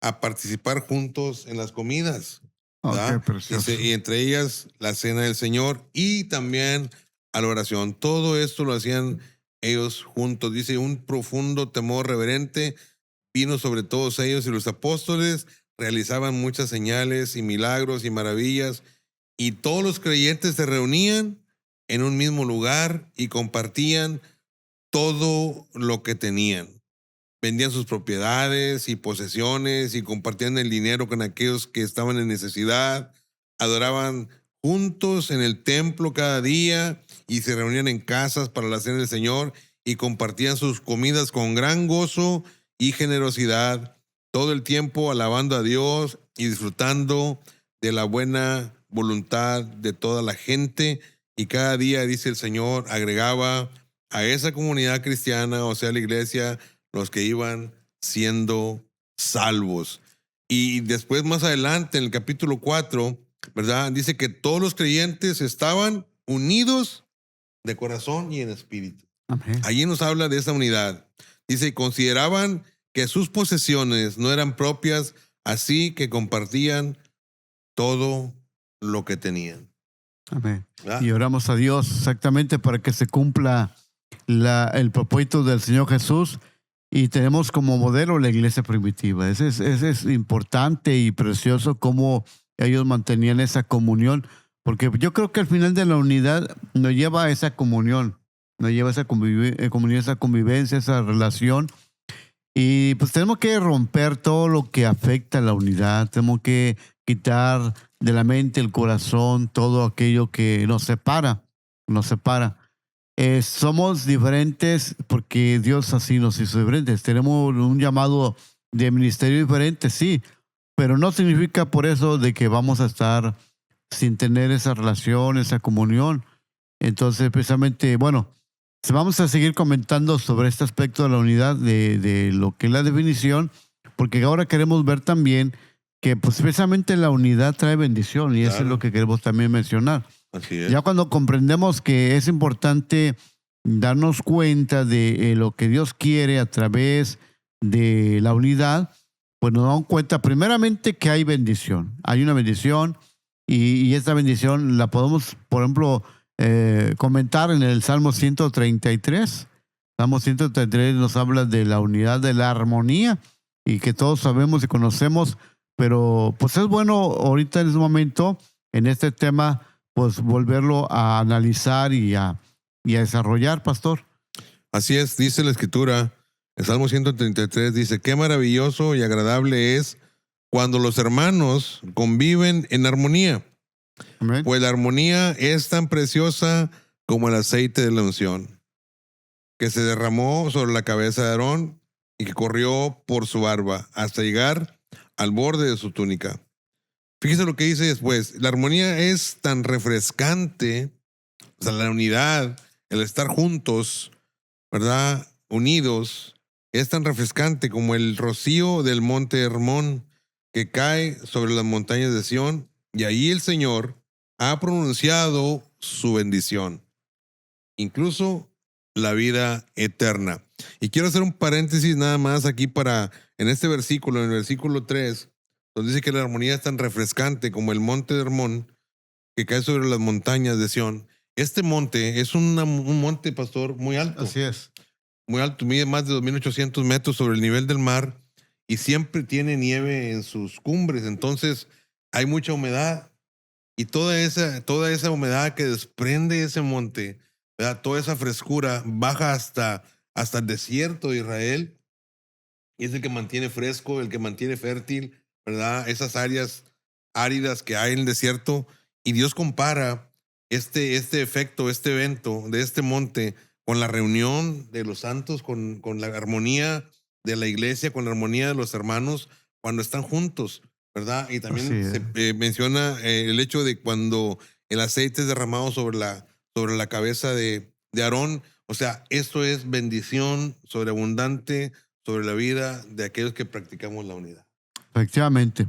Speaker 2: a participar juntos en las comidas,
Speaker 1: Oh, qué
Speaker 2: ¿verdad?
Speaker 1: precioso.
Speaker 2: Dice, y entre ellas la cena del Señor y también a la oración. Todo esto lo hacían ellos juntos. Dice, un profundo temor reverente vino sobre todos ellos y los apóstoles realizaban muchas señales y milagros y maravillas y todos los creyentes se reunían en un mismo lugar y compartían todo lo que tenían. Vendían sus propiedades y posesiones y compartían el dinero con aquellos que estaban en necesidad. Adoraban juntos en el templo cada día y se reunían en casas para la cena del Señor y compartían sus comidas con gran gozo y generosidad, todo el tiempo alabando a Dios y disfrutando de la buena voluntad de toda la gente. Y cada día, dice el Señor, agregaba a esa comunidad cristiana, o sea, la iglesia, los que iban siendo salvos. Y después, más adelante, en el capítulo 4, ¿verdad? Dice que todos los creyentes estaban unidos de corazón y en espíritu.
Speaker 1: Amén.
Speaker 2: Allí nos habla de esa unidad. Dice, consideraban que sus posesiones no eran propias, así que compartían todo lo que tenían.
Speaker 1: Amén.
Speaker 2: ¿Verdad?
Speaker 1: Y oramos a Dios exactamente para que se cumpla el propósito del Señor Jesús y tenemos como modelo la iglesia primitiva. Ese es importante y precioso cómo ellos mantenían esa comunión, porque yo creo que al final de la unidad nos lleva a esa comunión, nos lleva a esa comunión, esa convivencia, esa relación. Y pues tenemos que romper todo lo que afecta a la unidad, tenemos que quitar de la mente, el corazón, todo aquello que nos separa, nos separa. Somos diferentes porque Dios así nos hizo diferentes. Tenemos un llamado de ministerio diferente, sí, pero no significa por eso de que vamos a estar sin tener esa relación, esa comunión. Entonces, precisamente, bueno, vamos a seguir comentando sobre este aspecto de la unidad, de lo que es la definición, porque ahora queremos ver también que pues precisamente la unidad trae bendición y eso es lo que queremos también mencionar.
Speaker 2: Así es.
Speaker 1: Ya cuando comprendemos que es importante darnos cuenta de lo que Dios quiere a través de la unidad, pues nos damos cuenta primeramente que hay bendición. Hay una bendición y esta bendición la podemos, por ejemplo, comentar en el Salmo 133. Salmo 133 nos habla de la unidad, de la armonía y que todos sabemos y conocemos, pero pues es bueno ahorita en este momento, en este tema, pues volverlo a analizar y a desarrollar, pastor.
Speaker 2: Así es, dice la Escritura, el Salmo 133 dice, qué maravilloso y agradable es cuando los hermanos conviven en armonía.
Speaker 1: Amén.
Speaker 2: Pues la armonía es tan preciosa como el aceite de la unción, que se derramó sobre la cabeza de Aarón y que corrió por su barba hasta llegar al borde de su túnica. Fíjese lo que dice después. La armonía es tan refrescante, o sea, la unidad, el estar juntos, ¿verdad? Unidos, es tan refrescante como el rocío del monte Hermón que cae sobre las montañas de Sión, y ahí el Señor ha pronunciado su bendición, incluso la vida eterna. Y quiero hacer un paréntesis nada más aquí en este versículo, en el versículo 3, donde dice que la armonía es tan refrescante como el monte de Hermón que cae sobre las montañas de Sión. Este monte es un monte, pastor, muy alto.
Speaker 1: Así es.
Speaker 2: Muy alto, mide más de 2.800 metros sobre el nivel del mar y siempre tiene nieve en sus cumbres. Entonces hay mucha humedad y toda esa humedad que desprende ese monte, ¿verdad? Toda esa frescura baja hasta hasta el desierto de Israel, y es el que mantiene fresco, el que mantiene fértil, ¿verdad? Esas áreas áridas que hay en el desierto. Y Dios compara este efecto, este evento de este monte con la reunión de los santos, con la armonía de la iglesia, con la armonía de los hermanos cuando están juntos, ¿verdad? Y
Speaker 1: Así
Speaker 2: también
Speaker 1: es.
Speaker 2: se menciona el hecho de cuando el aceite es derramado sobre la cabeza de Aarón. O sea, esto es bendición sobreabundante sobre la vida de aquellos que practicamos la unidad.
Speaker 1: Efectivamente.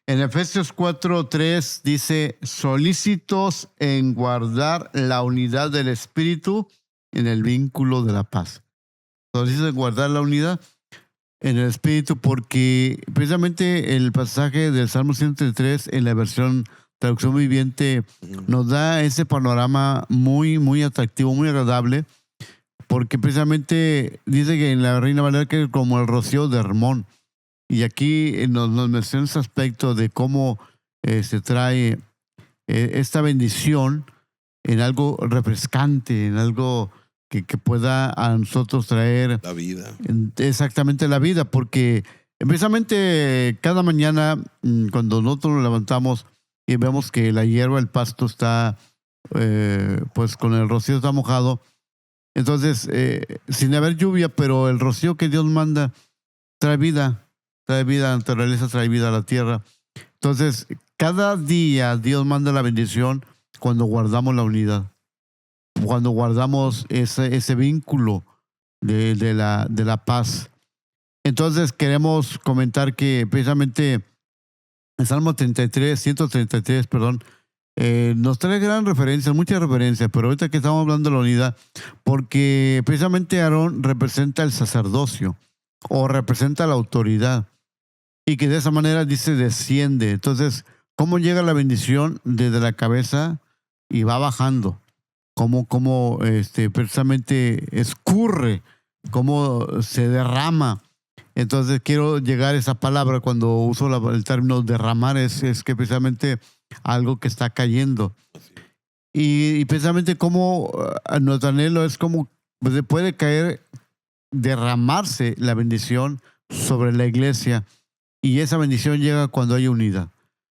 Speaker 1: En Efesios 4:3 dice, solícitos en guardar la unidad del Espíritu en el vínculo de la paz. Solícitos en guardar la unidad en el Espíritu, porque precisamente el pasaje del Salmo 103 en la versión traducción viviente nos da ese panorama muy, muy atractivo, muy agradable, porque precisamente dice que en la Reina Valera que es como el rocío de Hermón. Y aquí nos menciona ese aspecto de cómo se trae esta bendición en algo refrescante, en algo que pueda a nosotros traer
Speaker 2: La vida.
Speaker 1: exactamente la vida, porque precisamente cada mañana cuando nosotros nos levantamos y vemos que la hierba, el pasto está, pues con el rocío está mojado, entonces sin haber lluvia, pero el rocío que Dios manda trae vida, la naturaleza trae vida a la tierra. Entonces, cada día Dios manda la bendición cuando guardamos la unidad, cuando guardamos ese vínculo de la paz. Entonces, queremos comentar que precisamente el Salmo 133, perdón, nos trae gran referencia, muchas referencias, pero ahorita que estamos hablando de la unidad, porque precisamente Aarón representa el sacerdocio o representa la autoridad y que de esa manera dice desciende. Entonces, ¿cómo llega la bendición desde la cabeza y va bajando? ¿Cómo precisamente escurre? ¿Cómo se derrama? Entonces, quiero llegar a esa palabra cuando uso el término derramar, es que precisamente algo que está cayendo. Y precisamente como nuestro anhelo es como pues, puede caer, derramarse la bendición sobre la iglesia y esa bendición llega cuando hay unidad.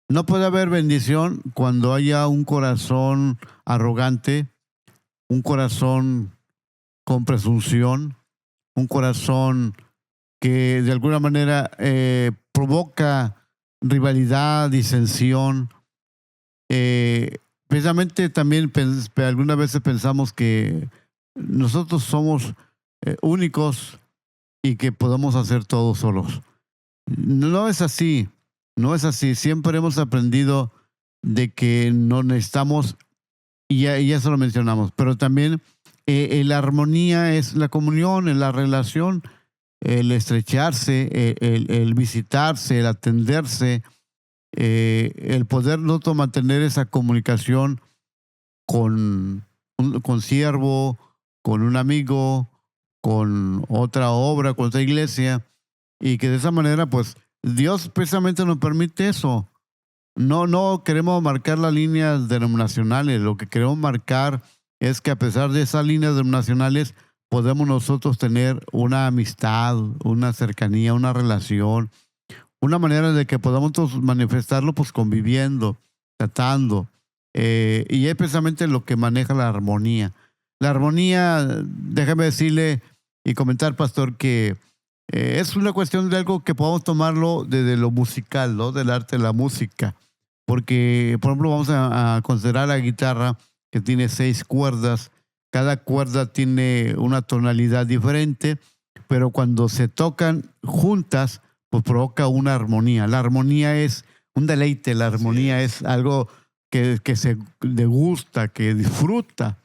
Speaker 1: No puede haber bendición cuando haya un corazón arrogante, un corazón con presunción, un corazón que de alguna manera provoca rivalidad, disensión. Precisamente también algunas veces pensamos que nosotros somos únicos y que podemos hacer todo solos. No es así, no es así. Siempre hemos aprendido de que no necesitamos, y ya eso lo mencionamos, pero también la armonía es la comunión, es la relación, el estrecharse, el visitarse, el atenderse, el poder nosotros mantener esa comunicación con con siervo, con un amigo, con otra obra, con otra iglesia, y que de esa manera, pues, Dios precisamente nos permite eso. No queremos marcar las líneas denominacionales, lo que queremos marcar es que a pesar de esas líneas denominacionales, podemos nosotros tener una amistad, una cercanía, una relación, una manera de que podamos manifestarlo pues conviviendo, tratando. Y es precisamente lo que maneja la armonía. La armonía, déjeme decirle y comentar, pastor, que es una cuestión de algo que podamos tomarlo desde lo musical, ¿no? Del arte de la música. Porque, por ejemplo, vamos a considerar la guitarra que tiene 6 cuerdas. Cada cuerda tiene una tonalidad diferente, pero cuando se tocan juntas, pues provoca una armonía. La armonía es un deleite, la armonía es algo que se degusta, que disfruta.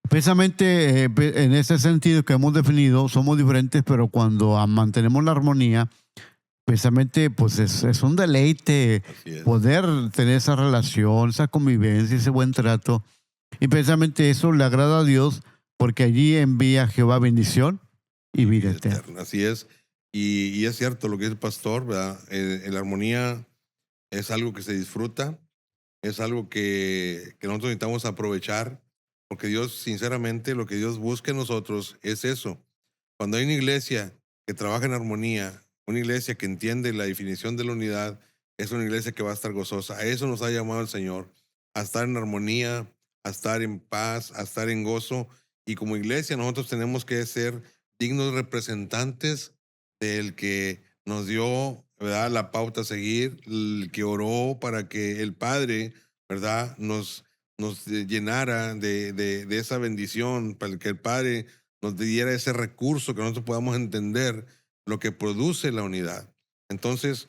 Speaker 1: Precisamente en ese sentido que hemos definido, somos diferentes, pero cuando mantenemos la armonía, precisamente pues es un deleite poder tener esa relación, esa convivencia, ese buen trato. Y precisamente eso le agrada a Dios porque allí envía Jehová bendición y vida eterna.
Speaker 2: Así es. Y es cierto lo que dice el pastor, ¿verdad? La armonía es algo que se disfruta, es algo que nosotros necesitamos aprovechar porque Dios, sinceramente, lo que Dios busca en nosotros es eso. Cuando hay una iglesia que trabaja en armonía, una iglesia que entiende la definición de la unidad, es una iglesia que va a estar gozosa. A eso nos ha llamado el Señor, a estar en armonía, a estar en paz, a estar en gozo. Y como iglesia nosotros tenemos que ser dignos representantes del que nos dio, ¿verdad?, la pauta a seguir, el que oró para que el Padre, ¿verdad?, nos llenara de esa bendición, para que el Padre nos diera ese recurso que nosotros podamos entender lo que produce la unidad. Entonces,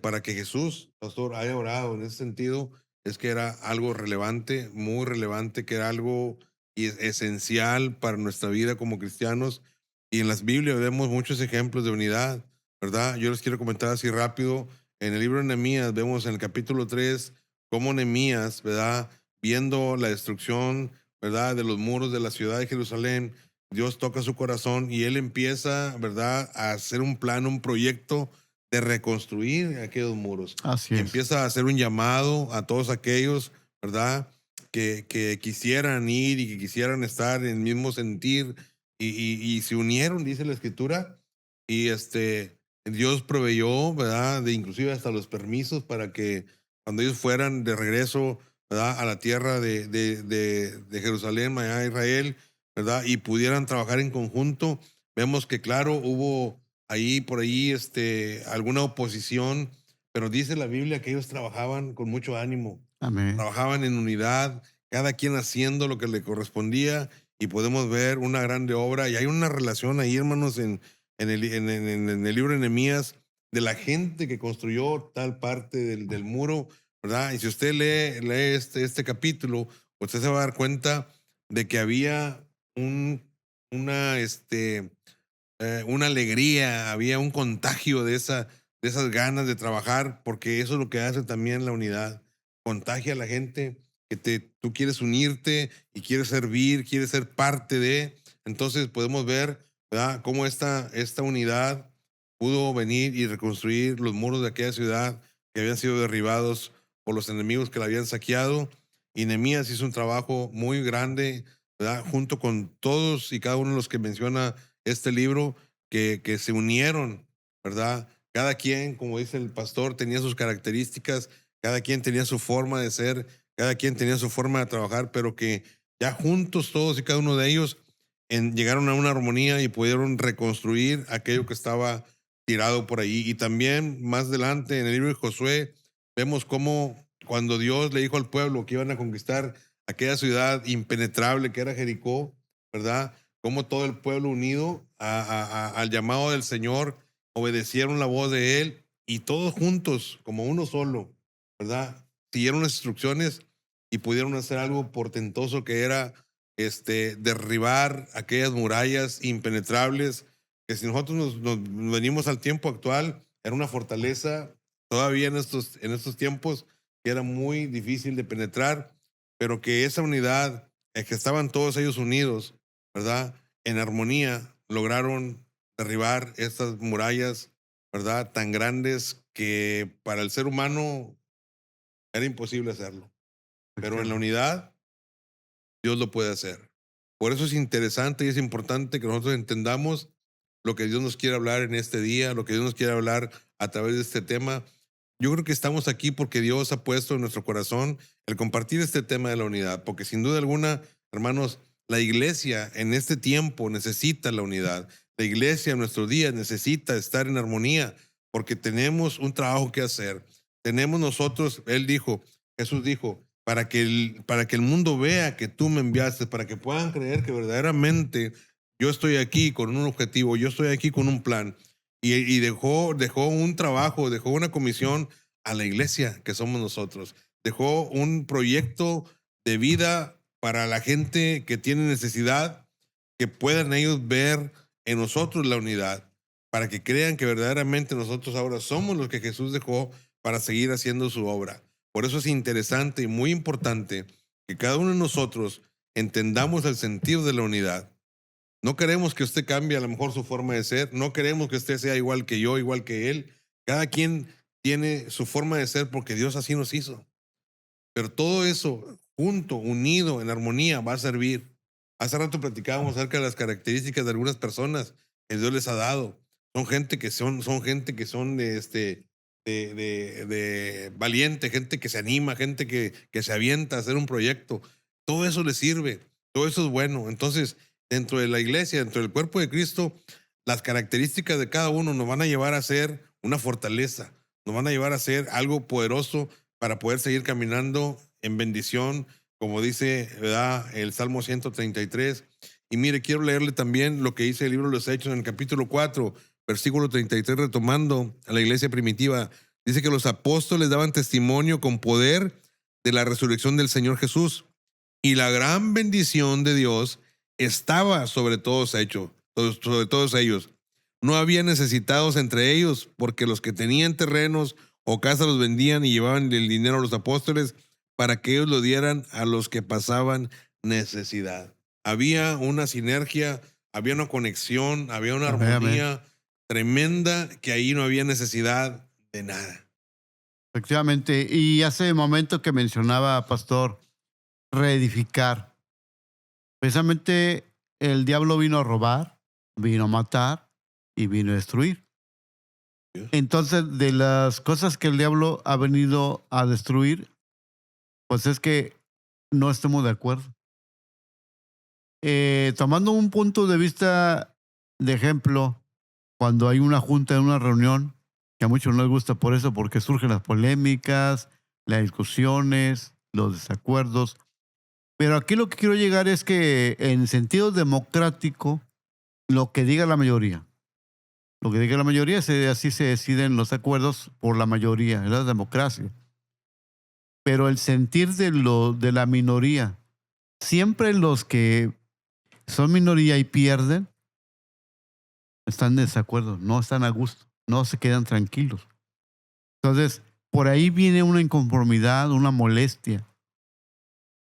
Speaker 2: para que Jesús, pastor, haya orado en ese sentido, es que era algo relevante, muy relevante, que era algo esencial para nuestra vida como cristianos. Y en las Biblias vemos muchos ejemplos de unidad, ¿verdad? Yo les quiero comentar así rápido. En el libro de Nehemías vemos en el capítulo 3 cómo Nehemías, ¿verdad?, viendo la destrucción, ¿verdad?, de los muros de la ciudad de Jerusalén, Dios toca su corazón y él empieza, ¿verdad?, a hacer un plan, un proyecto de reconstruir aquellos muros.
Speaker 1: Así
Speaker 2: Y
Speaker 1: es.
Speaker 2: empieza a hacer un llamado a todos aquellos, ¿verdad?, que quisieran ir y que quisieran estar en el mismo sentir y se unieron, dice la escritura, y Dios proveyó, ¿verdad?, de inclusive hasta los permisos para que cuando ellos fueran de regreso, ¿verdad?, a la tierra de Jerusalén, allá de Israel, ¿verdad?, y pudieran trabajar en conjunto. Vemos que, claro, hubo ahí, por ahí, alguna oposición, pero dice la Biblia que ellos trabajaban con mucho ánimo,
Speaker 1: Amén.
Speaker 2: trabajaban en unidad, cada quien haciendo lo que le correspondía, y podemos ver una grande obra. Y hay una relación ahí, hermanos, en el libro de Nehemías, de la gente que construyó tal parte del muro, ¿verdad? Y si usted lee este capítulo, usted se va a dar cuenta de que había un, una, una alegría, había un contagio de esas ganas de trabajar, porque eso es lo que hace también la unidad. Contagia a la gente que tú quieres unirte y quieres servir, quieres ser parte de. Entonces podemos ver, ¿verdad?, cómo esta unidad pudo venir y reconstruir los muros de aquella ciudad que habían sido derribados por los enemigos que la habían saqueado. Y Nehemías hizo un trabajo muy grande, ¿verdad?, junto con todos y cada uno de los que menciona este libro, que se unieron, ¿verdad? Cada quien, como dice el pastor, tenía sus características, cada quien tenía su forma de ser, cada quien tenía su forma de trabajar, pero que ya juntos todos y cada uno de ellos llegaron a una armonía y pudieron reconstruir aquello que estaba tirado por ahí. Y también más adelante en el libro de Josué vemos cómo cuando Dios le dijo al pueblo que iban a conquistar aquella ciudad impenetrable que era Jericó, ¿verdad?, cómo todo el pueblo unido al llamado del Señor obedecieron la voz de Él y todos juntos, como uno solo, ¿verdad?, siguieron las instrucciones y pudieron hacer algo portentoso que era derribar aquellas murallas impenetrables que, si nosotros nos venimos al tiempo actual, era una fortaleza todavía en estos tiempos que era muy difícil de penetrar, pero que esa unidad, que estaban todos ellos unidos, ¿verdad?, en armonía, lograron derribar estas murallas, ¿verdad?, tan grandes que para el ser humano era imposible hacerlo. Pero en la unidad, Dios lo puede hacer. Por eso es interesante y es importante que nosotros entendamos lo que Dios nos quiere hablar en este día, lo que Dios nos quiere hablar a través de este tema. Yo creo que estamos aquí porque Dios ha puesto en nuestro corazón el compartir este tema de la unidad, porque sin duda alguna, hermanos, la iglesia en este tiempo necesita la unidad. La iglesia en nuestros días necesita estar en armonía porque tenemos un trabajo que hacer. Tenemos nosotros, Jesús dijo, para que el mundo vea que tú me enviaste, para que puedan creer que verdaderamente yo estoy aquí con un objetivo, yo estoy aquí con un plan. Y dejó un trabajo, dejó una comisión a la iglesia que somos nosotros. Dejó un proyecto de vida para la gente que tiene necesidad, que puedan ellos ver en nosotros la unidad, para que crean que verdaderamente nosotros ahora somos los que Jesús dejó para seguir haciendo su obra. Por eso es interesante y muy importante que cada uno de nosotros entendamos el sentido de la unidad. No queremos que usted cambie a lo mejor su forma de ser, no queremos que usted sea igual que yo, igual que él. Cada quien tiene su forma de ser porque Dios así nos hizo. Pero todo eso junto, unido, en armonía, va a servir. Hace rato platicábamos acerca de las características de algunas personas que Dios les ha dado. Son gente que son gente que son de valiente, gente que se anima, gente que se avienta a hacer un proyecto. Todo eso les sirve, todo eso es bueno. Entonces, dentro de la iglesia, dentro del cuerpo de Cristo, las características de cada uno nos van a llevar a ser una fortaleza, nos van a llevar a ser algo poderoso para poder seguir caminando en bendición, como dice, ¿verdad?, el Salmo 133. Y mire, quiero leerle también lo que dice el libro de los Hechos en el capítulo 4, versículo 33, retomando a la iglesia primitiva. Dice que los apóstoles daban testimonio con poder de la resurrección del Señor Jesús, y la gran bendición de Dios estaba sobre todos ellos. No había necesitados entre ellos, porque los que tenían terrenos o casas los vendían y llevaban el dinero a los apóstoles para que ellos lo dieran a los que pasaban necesidad. Había una sinergia, había una conexión, había una armonía tremenda, que ahí no había necesidad de nada.
Speaker 1: Efectivamente. Y hace un momento que mencionaba, pastor, reedificar. Precisamente el diablo vino a robar, vino a matar y vino a destruir. Entonces, de las cosas que el diablo ha venido a destruir, pues es que no estemos de acuerdo. Tomando un punto de vista de ejemplo, cuando hay una junta, una reunión, que a muchos no les gusta por eso, porque surgen las polémicas, las discusiones, los desacuerdos. Pero aquí lo que quiero llegar es que en sentido democrático, lo que diga la mayoría. Lo que diga la mayoría, así se deciden los acuerdos por la mayoría, es la democracia. Pero el sentir de la minoría, siempre los que son minoría y pierden, están en desacuerdo, no están a gusto, no se quedan tranquilos. Entonces, por ahí viene una inconformidad, una molestia.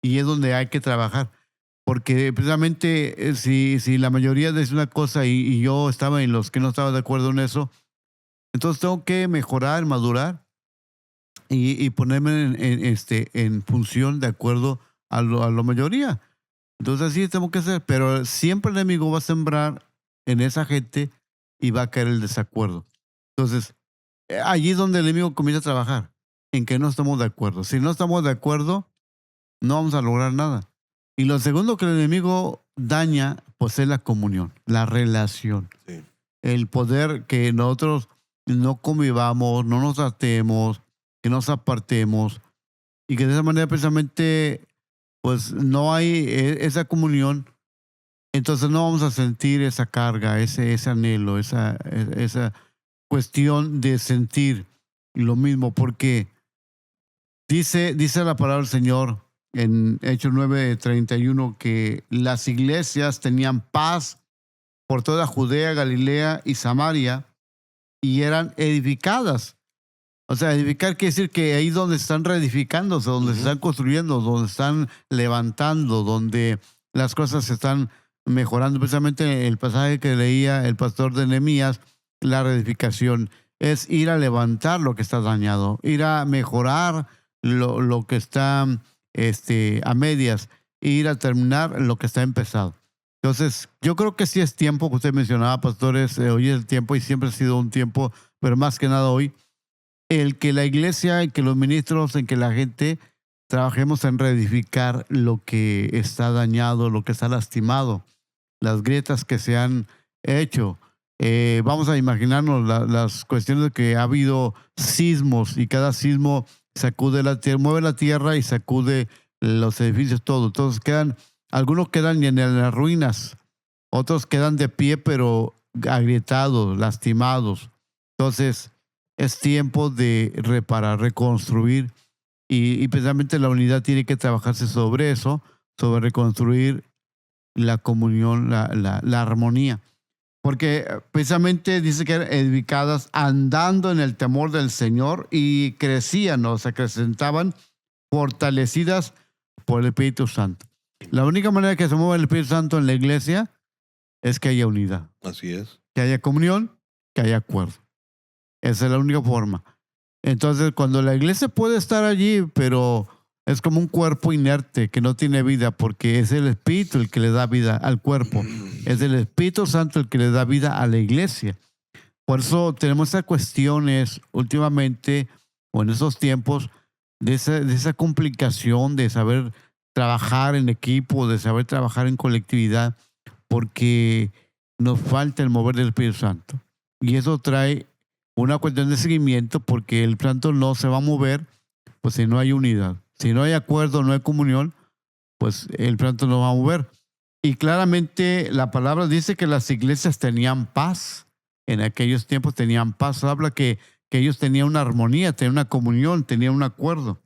Speaker 1: Y es donde hay que trabajar. Porque precisamente si la mayoría dice una cosa y yo estaba en los que no estaba de acuerdo en eso, entonces tengo que mejorar, madurar y ponerme en función de acuerdo a la mayoría. Entonces así tengo que hacer. Pero siempre el enemigo va a sembrar en esa gente y va a caer el desacuerdo. Entonces, allí es donde el enemigo comienza a trabajar, en que no estamos de acuerdo. Si no estamos de acuerdo, no vamos a lograr nada. Y lo segundo que el enemigo daña, pues es la comunión, la relación.
Speaker 2: Sí.
Speaker 1: El poder que nosotros no convivamos, no nos tratemos, que nos apartemos y que de esa manera precisamente pues no hay esa comunión. Entonces no vamos a sentir esa carga, ese anhelo, esa cuestión de sentir lo mismo, porque dice la palabra del Señor en Hechos 9:31 que las iglesias tenían paz por toda Judea, Galilea y Samaria y eran edificadas. O sea, edificar quiere decir que ahí donde están reedificándose, donde se están construyendo, donde están levantando, donde las cosas se están mejorando. Precisamente el pasaje que leía el pastor de Nehemías, la reedificación es ir a levantar lo que está dañado, ir a mejorar lo que está a medias, ir a terminar lo que está empezado. Entonces, yo creo que sí es tiempo, que usted mencionaba, pastores, hoy es el tiempo y siempre ha sido un tiempo, pero más que nada hoy, el que la iglesia y que los ministros, en que la gente trabajemos en reedificar lo que está dañado, lo que está lastimado, las grietas que se han hecho. Vamos a imaginarnos las cuestiones de que ha habido sismos y cada sismo sacude la tierra, mueve la tierra y sacude los edificios, todo. Entonces algunos quedan en las ruinas, otros quedan de pie pero agrietados, lastimados. Entonces es tiempo de reparar, reconstruir y precisamente la unidad tiene que trabajarse sobre eso, sobre reconstruir la comunión, la armonía. Porque precisamente dice que eran edificadas andando en el temor del Señor y crecían, o se acrecentaban, fortalecidas por el Espíritu Santo. La única manera que se mueva el Espíritu Santo en la iglesia es que haya unidad.
Speaker 2: Así es.
Speaker 1: Que haya comunión, que haya acuerdo. Esa es la única forma. Entonces, cuando la iglesia puede estar allí, pero Es como un cuerpo inerte que no tiene vida porque es el Espíritu el que le da vida al cuerpo. Es el Espíritu Santo el que le da vida a la iglesia. Por eso tenemos esas cuestiones últimamente o en esos tiempos de esa complicación de saber trabajar en equipo, de saber trabajar en colectividad, porque nos falta el mover del Espíritu Santo. Y eso trae una cuestión de seguimiento porque el Santo no se va a mover pues si no hay unidad. Si no hay acuerdo, no hay comunión, pues el Santo no va a mover. Y claramente la palabra dice que las iglesias tenían paz. En aquellos tiempos tenían paz. Habla que ellos tenían una armonía, tenían una comunión, tenían un acuerdo.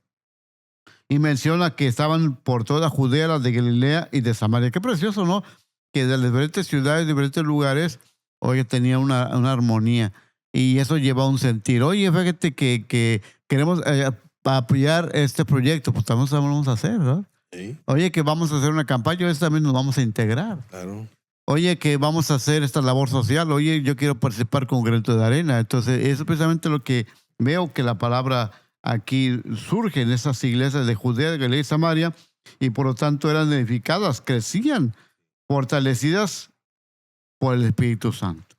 Speaker 1: Y menciona que estaban por toda Judea, las de Galilea y de Samaria. Qué precioso, ¿no? Que de las diferentes ciudades, diferentes lugares, oye, tenía una armonía. Y eso lleva a un sentir. Oye, fíjate que queremos apoyar este proyecto, pues también lo vamos a hacer, ¿no?
Speaker 2: Sí,
Speaker 1: Oye, que vamos a hacer una campaña, esta también nos vamos a integrar.
Speaker 2: claro.
Speaker 1: Oye, que vamos a hacer esta labor social. Oye, yo quiero participar con granito de arena. Entonces, eso es precisamente lo que veo que la palabra aquí surge en esas iglesias de Judea, de Galilea y Samaria, y por lo tanto eran edificadas, crecían, fortalecidas por el Espíritu Santo.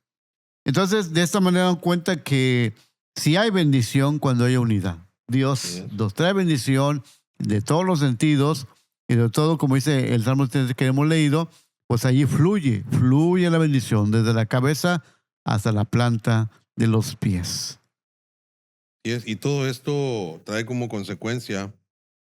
Speaker 1: Entonces, de esta manera dan cuenta que si hay bendición cuando hay unidad. Dios nos trae bendición de todos los sentidos y de todo, como dice el Salmo que hemos leído, pues allí fluye la bendición desde la cabeza hasta la planta de los pies.
Speaker 2: Y todo esto trae como consecuencia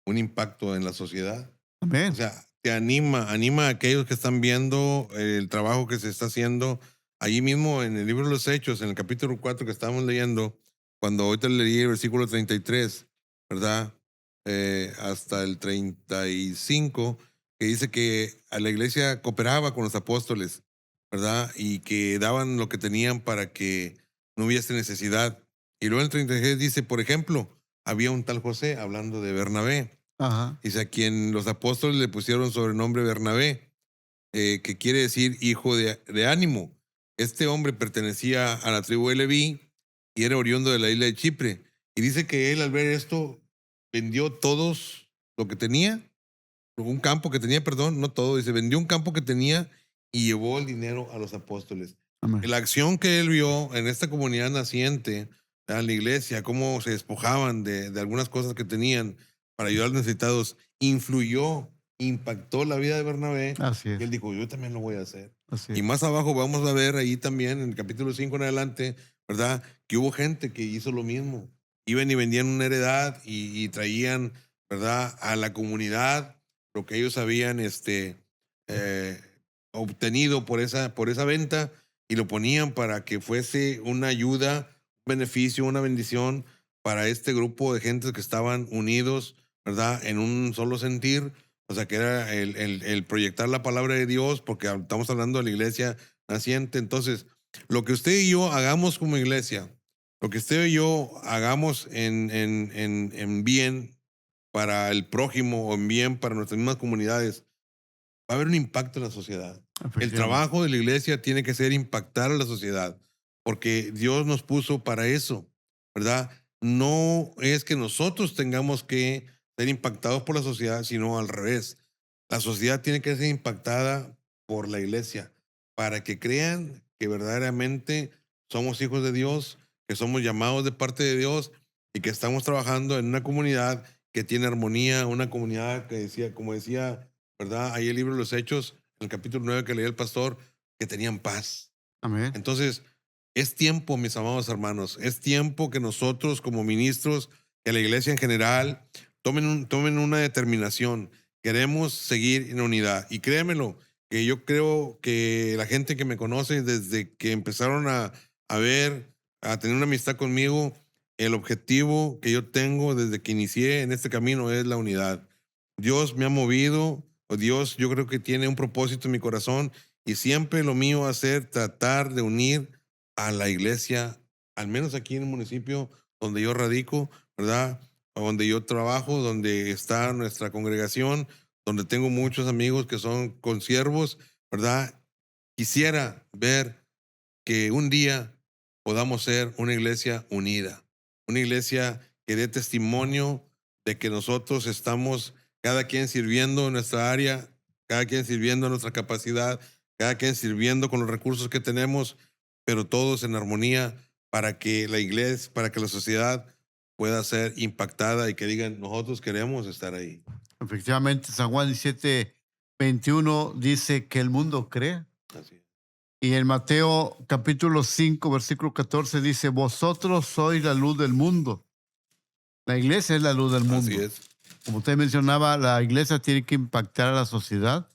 Speaker 2: un impacto en la sociedad.
Speaker 1: Amén.
Speaker 2: O sea, te anima a aquellos que están viendo el trabajo que se está haciendo. Allí mismo en el libro de los Hechos, en el capítulo 4 que estamos leyendo, cuando ahorita leí el versículo 33, ¿verdad? Hasta el 35, que dice que a la iglesia cooperaba con los apóstoles, ¿verdad? Y que daban lo que tenían para que no hubiese necesidad. Y luego en el 36 dice, por ejemplo, había un tal José, hablando de Bernabé,
Speaker 1: Ajá.
Speaker 2: dice, a quien los apóstoles le pusieron sobrenombre Bernabé, que quiere decir hijo de ánimo. Este hombre pertenecía a la tribu de Leví y era oriundo de la isla de Chipre. Y dice que él al ver esto vendió todos lo que tenía, un campo que tenía, perdón, no todo, dice, vendió un campo que tenía y llevó el dinero a los apóstoles.
Speaker 1: Amén.
Speaker 2: La acción que él vio en esta comunidad naciente, en la iglesia, cómo se despojaban de algunas cosas que tenían para ayudar a los necesitados, influyó, impactó la vida de Bernabé.
Speaker 1: Así
Speaker 2: Y
Speaker 1: es.
Speaker 2: él dijo, yo también lo voy a hacer.
Speaker 1: Así
Speaker 2: Y
Speaker 1: es.
Speaker 2: más abajo vamos a ver ahí también, en el capítulo 5 en adelante, ¿verdad? Que hubo gente que hizo lo mismo. Iban y vendían una heredad y traían, ¿verdad? A la comunidad lo que ellos habían eh, obtenido por esa venta y lo ponían para que fuese una ayuda, un beneficio, una bendición para este grupo de gentes que estaban unidos, ¿verdad? En un solo sentir. O sea, que era el proyectar la palabra de Dios, porque estamos hablando de la iglesia naciente. Entonces, lo que usted y yo hagamos como iglesia, lo que usted y yo hagamos en bien para el prójimo o en bien para nuestras mismas comunidades, va a haber un impacto en la sociedad. El
Speaker 1: Efectivamente.
Speaker 2: trabajo de la iglesia tiene que ser impactar a la sociedad, porque Dios nos puso para eso, ¿verdad? No es que nosotros tengamos que ser impactados por la sociedad, sino al revés. La sociedad tiene que ser impactada por la iglesia para que crean que verdaderamente somos hijos de Dios, que somos llamados de parte de Dios y que estamos trabajando en una comunidad que tiene armonía, una comunidad que decía, como decía, ¿verdad? Ahí el libro de los Hechos, en el capítulo 9 que leía el pastor, que tenían paz.
Speaker 1: Amén.
Speaker 2: Entonces, es tiempo, mis amados hermanos, es tiempo que nosotros como ministros, que la iglesia en general, tomen una determinación. Queremos seguir en unidad. Y créemelo, que yo creo que la gente que me conoce desde que empezaron a ver, a tener una amistad conmigo, el objetivo que yo tengo desde que inicié en este camino es la unidad. Dios me ha movido, o Dios yo creo que tiene un propósito en mi corazón y siempre lo mío va a ser tratar de unir a la iglesia, al menos aquí en el municipio donde yo radico, ¿verdad? O donde yo trabajo, donde está nuestra congregación, donde tengo muchos amigos que son consiervos, ¿verdad? Quisiera ver que un día podamos ser una iglesia unida, una iglesia que dé testimonio de que nosotros estamos cada quien sirviendo en nuestra área, cada quien sirviendo en nuestra capacidad, cada quien sirviendo con los recursos que tenemos, pero todos en armonía para que la iglesia, para que la sociedad pueda ser impactada y que digan, nosotros queremos estar ahí.
Speaker 1: Efectivamente, San Juan 17:21 dice que el mundo cree.
Speaker 2: Así es.
Speaker 1: Y en Mateo capítulo 5, versículo 14 dice, vosotros sois la luz del mundo. La iglesia es la luz del mundo.
Speaker 2: Así es.
Speaker 1: Como usted mencionaba, la iglesia tiene que impactar a la sociedad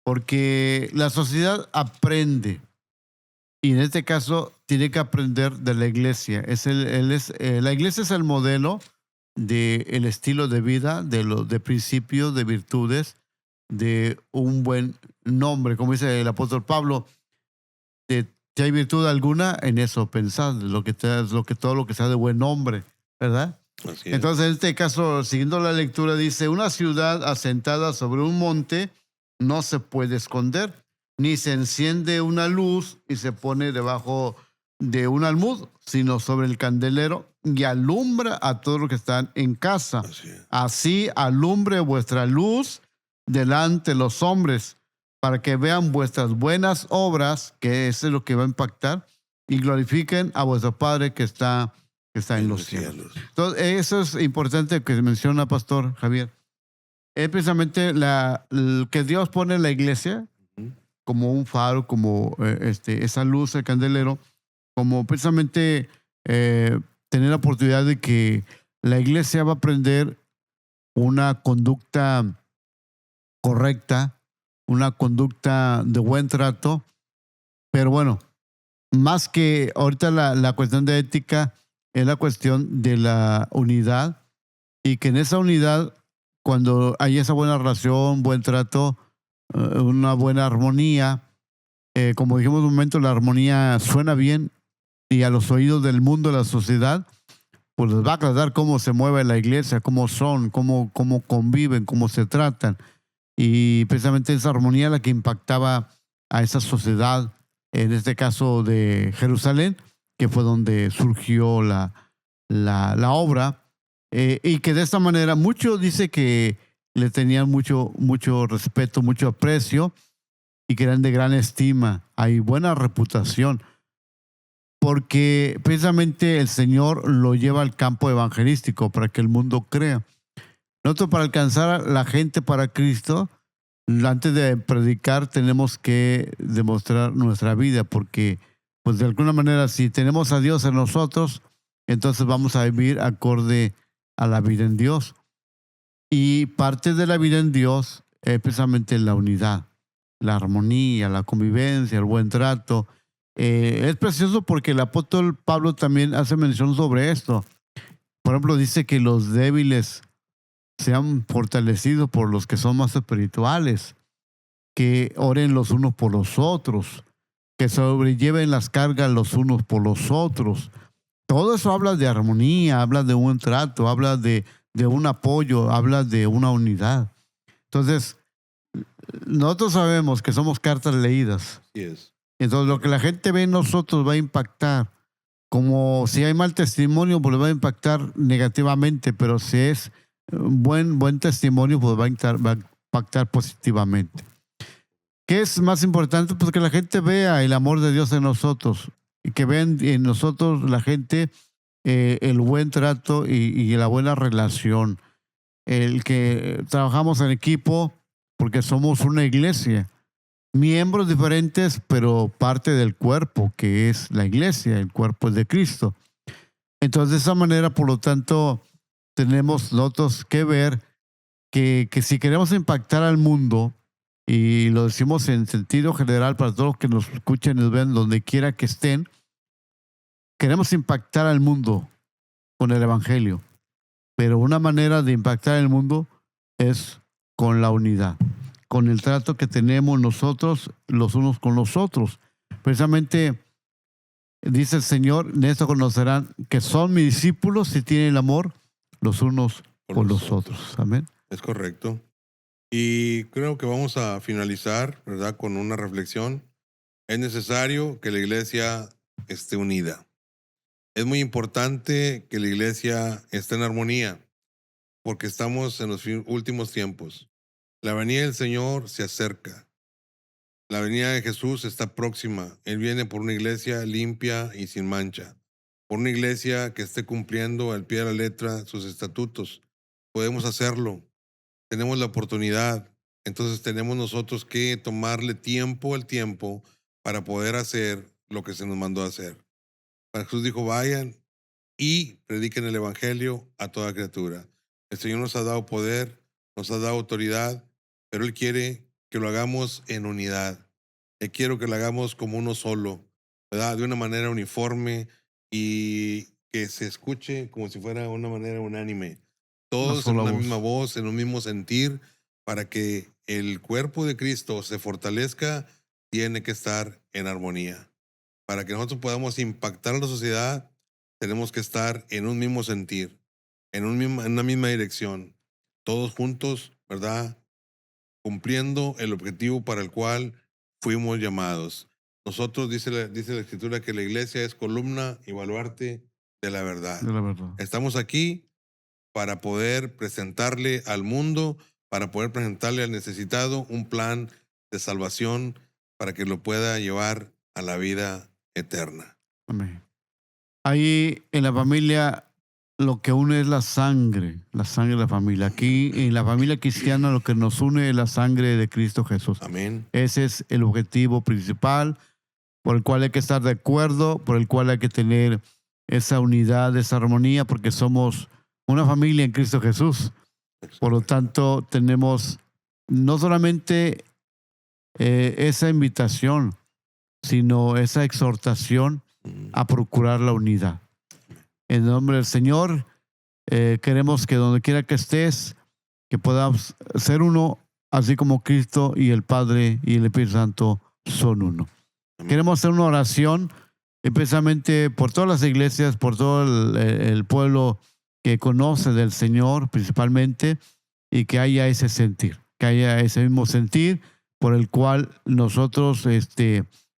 Speaker 1: porque la sociedad aprende. Y en este caso tiene que aprender de la iglesia. La iglesia es el modelo del estilo de vida, de principios, de virtudes, de un buen nombre. Como dice el apóstol Pablo, si hay virtud alguna, en eso pensad, todo lo que sea de buen nombre, ¿verdad?
Speaker 2: Así es.
Speaker 1: Entonces, en este caso, siguiendo la lectura, dice, una ciudad asentada sobre un monte no se puede esconder, ni se enciende una luz y se pone debajo de un almud, sino sobre el candelero y alumbra a todos los que están en casa.
Speaker 2: Así es.
Speaker 1: Así alumbre vuestra luz delante de los hombres, para que vean vuestras buenas obras, que eso es lo que va a impactar, y glorifiquen a vuestro Padre que está en los cielos. Entonces, eso es importante que menciona Pastor Javier. Es precisamente que Dios pone en la iglesia como un faro, como esa luz, el candelero, como precisamente tener la oportunidad de que la iglesia va a aprender una conducta correcta, una conducta de buen trato, pero bueno, más que ahorita la cuestión de ética es la cuestión de la unidad, y que en esa unidad, cuando hay esa buena relación, buen trato, una buena armonía, como dijimos en un momento, la armonía suena bien y a los oídos del mundo, de la sociedad, pues les va a agradar cómo se mueve la iglesia, cómo son, cómo conviven, cómo se tratan. Y precisamente esa armonía la que impactaba a esa sociedad, en este caso de Jerusalén, que fue donde surgió la obra, y que de esta manera muchos dice que le tenían mucho respeto, mucho aprecio, y que eran de gran estima, hay buena reputación, porque precisamente el Señor lo lleva al campo evangelístico para que el mundo crea. Nosotros, para alcanzar a la gente para Cristo, antes de predicar tenemos que demostrar nuestra vida, porque pues de alguna manera si tenemos a Dios en nosotros, entonces vamos a vivir acorde a la vida en Dios. Y parte de la vida en Dios es precisamente la unidad, la armonía, la convivencia, el buen trato. Es precioso porque el apóstol Pablo también hace mención sobre esto. Por ejemplo, dice que los débiles sean fortalecidos por los que son más espirituales, que oren los unos por los otros, que sobrelleven las cargas los unos por los otros. Todo eso habla de armonía, habla de un trato, habla de un apoyo, habla de una unidad. Entonces, nosotros sabemos que somos cartas leídas.
Speaker 2: Así es.
Speaker 1: Entonces, lo que la gente ve en nosotros va a impactar. Como si hay mal testimonio, pues va a impactar negativamente, pero si es buen testimonio, pues va a impactar positivamente. ¿Qué es más importante? Pues que la gente vea el amor de Dios en nosotros, y que vean en nosotros la gente el buen trato y la buena relación. El que trabajamos en equipo porque somos una iglesia, miembros diferentes, pero parte del cuerpo, que es la iglesia, el cuerpo es de Cristo. Entonces, de esa manera, por lo tanto, tenemos nosotros que ver que si queremos impactar al mundo, y lo decimos en sentido general para todos los que nos escuchen y nos ven donde quiera que estén, queremos impactar al mundo con el Evangelio, pero una manera de impactar el mundo es con la unidad, con el trato que tenemos nosotros los unos con los otros. Precisamente dice el Señor, en esto conocerán que son mis discípulos si tienen el amor los unos por los otros. Amén.
Speaker 2: Es correcto. Y creo que vamos a finalizar, ¿verdad?, con una reflexión. Es necesario que la iglesia esté unida. Es muy importante que la iglesia esté en armonía. porque estamos en los últimos tiempos. La venida del Señor se acerca. La venida de Jesús está próxima. Él viene por una iglesia limpia y sin mancha, por una iglesia que esté cumpliendo al pie de la letra sus estatutos. Podemos hacerlo. Tenemos la oportunidad. Entonces tenemos nosotros que tomarle tiempo al tiempo para poder hacer lo que se nos mandó a hacer. Jesús dijo, vayan y prediquen el evangelio a toda criatura. El Señor nos ha dado poder, nos ha dado autoridad, pero Él quiere que lo hagamos en unidad. Él quiere que lo hagamos como uno solo, ¿verdad? De una manera uniforme y que se escuche como si fuera de una manera unánime. Todos en una misma voz, en un mismo sentir, para que el cuerpo de Cristo se fortalezca, tiene que estar en armonía. Para que nosotros podamos impactar a la sociedad, tenemos que estar en un mismo sentir, en una misma dirección, todos juntos, ¿verdad? Cumpliendo el objetivo para el cual fuimos llamados. Nosotros, dice la Escritura, que la iglesia es columna y baluarte de la verdad.
Speaker 1: De la verdad.
Speaker 2: Estamos aquí para poder presentarle al mundo, para poder presentarle al necesitado un plan de salvación para que lo pueda llevar a la vida eterna.
Speaker 1: Amén. Ahí en la familia lo que une es la sangre de la familia. Aquí en la familia cristiana lo que nos une es la sangre de Cristo Jesús.
Speaker 2: Amén.
Speaker 1: Ese es el objetivo principal por el cual hay que estar de acuerdo, por el cual hay que tener esa unidad, esa armonía, porque somos una familia en Cristo Jesús. Por lo tanto, tenemos no solamente esa invitación, sino esa exhortación a procurar la unidad. En el nombre del Señor, queremos que donde quiera que estés, que podamos ser uno, así como Cristo y el Padre y el Espíritu Santo son uno. Queremos hacer una oración, especialmente por todas las iglesias, por todo el pueblo que conoce del Señor principalmente, y que haya ese sentir, que haya ese mismo sentir por el cual nosotros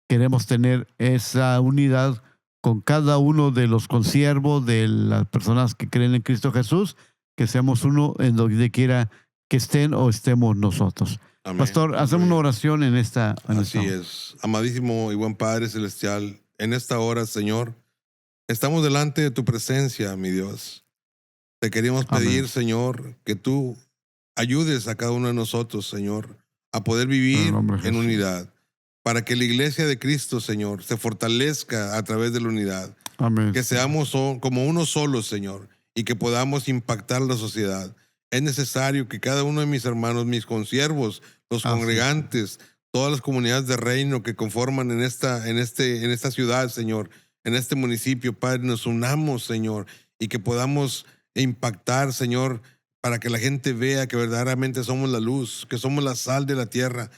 Speaker 1: queremos tener esa unidad con cada uno de los consiervos, de las personas que creen en Cristo Jesús, que seamos uno en donde quiera que estén o estemos nosotros.
Speaker 2: Amén.
Speaker 1: Pastor, hacemos una oración en esta.
Speaker 2: Así es. Amadísimo y buen Padre Celestial, en esta hora, Señor, estamos delante de tu presencia, mi Dios. Te queríamos pedir,
Speaker 1: Amén.
Speaker 2: Señor, que tú ayudes a cada uno de nosotros, Señor, a poder vivir en unidad, para que la iglesia de Cristo, Señor, se fortalezca a través de la unidad.
Speaker 1: Amén.
Speaker 2: Que seamos como uno solo, Señor, y que podamos impactar la sociedad. Es necesario que cada uno de mis hermanos, mis consiervos, los congregantes, todas las comunidades de reino que conforman en esta ciudad, Señor, en este municipio, Padre, nos unamos, Señor, y que podamos impactar, Señor, para que la gente vea que verdaderamente somos la luz, que somos la sal de la tierra,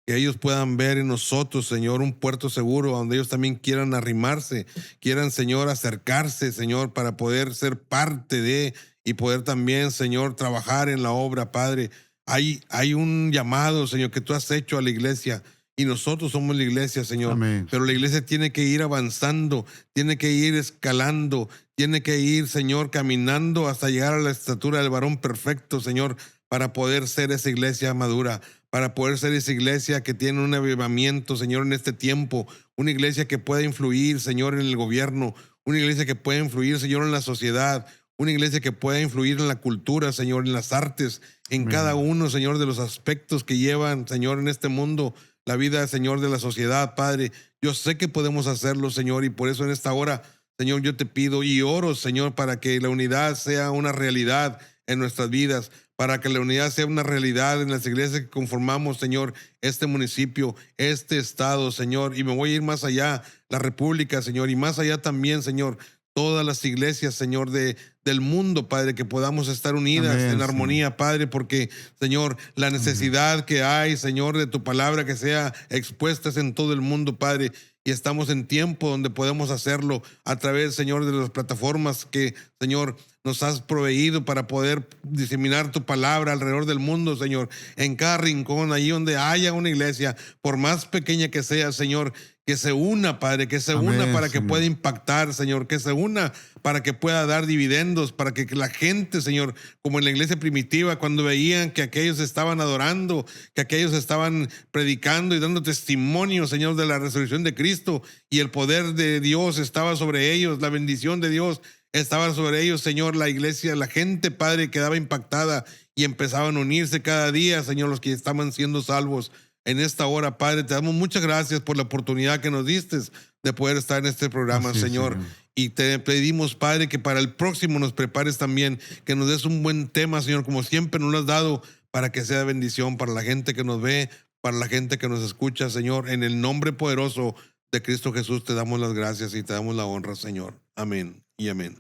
Speaker 2: que ellos puedan ver en nosotros, Señor, un puerto seguro donde ellos también quieran arrimarse, quieran, Señor, acercarse, Señor, para poder ser parte de y poder también, Señor, trabajar en la obra, Padre. Hay un llamado, Señor, que tú has hecho a la iglesia y nosotros somos la iglesia, Señor.
Speaker 1: Amén.
Speaker 2: Pero la iglesia tiene que ir avanzando, tiene que ir escalando, tiene que ir, Señor, caminando hasta llegar a la estatura del varón perfecto, Señor, para poder ser esa iglesia madura, para poder ser esa iglesia que tiene un avivamiento, Señor, en este tiempo, una iglesia que pueda influir, Señor, en el gobierno, una iglesia que pueda influir, Señor, en la sociedad, una iglesia que pueda influir en la cultura, Señor, en las artes, en cada uno, Señor, de los aspectos que llevan, Señor, en este mundo, la vida, Señor, de la sociedad, Padre. Yo sé que podemos hacerlo, Señor, y por eso en esta hora, Señor, yo te pido y oro, Señor, para que la unidad sea una realidad en nuestras vidas, para que la unidad sea una realidad en las iglesias que conformamos, Señor, este municipio, este estado, Señor, y me voy a ir más allá, la república, Señor, y más allá también, Señor, todas las iglesias, Señor, del mundo, Padre, que podamos estar unidas en armonía, Padre, porque, Señor, la necesidad que hay, Señor, de tu palabra que sea expuesta en todo el mundo, Padre, y estamos en tiempo donde podemos hacerlo a través, Señor, de las plataformas que, Señor, nos has proveído para poder diseminar tu palabra alrededor del mundo, Señor, en cada rincón, allí donde haya una iglesia, por más pequeña que sea, Señor, que se una, Padre, que se
Speaker 1: Amén,
Speaker 2: una para que
Speaker 1: Señor.
Speaker 2: pueda impactar, Señor, que se una para que pueda dar dividendos, para que la gente, Señor, como en la iglesia primitiva, cuando veían que aquellos estaban adorando, que aquellos estaban predicando y dando testimonio, Señor, de la resurrección de Cristo, y el poder de Dios estaba sobre ellos, la bendición de Dios estaba sobre ellos, Señor, la iglesia, la gente, Padre, quedaba impactada y empezaban a unirse cada día, Señor, los que estaban siendo salvos. En esta hora, Padre, te damos muchas gracias por la oportunidad que nos diste de poder estar en este programa,
Speaker 1: Así es,
Speaker 2: Señor.
Speaker 1: Señor.
Speaker 2: Y te pedimos, Padre, que para el próximo nos prepares también, que nos des un buen tema, Señor, como siempre nos lo has dado, para que sea bendición para la gente que nos ve, para la gente que nos escucha, Señor. En el nombre poderoso de Cristo Jesús te damos las gracias y te damos la honra, Señor. Amén y amén.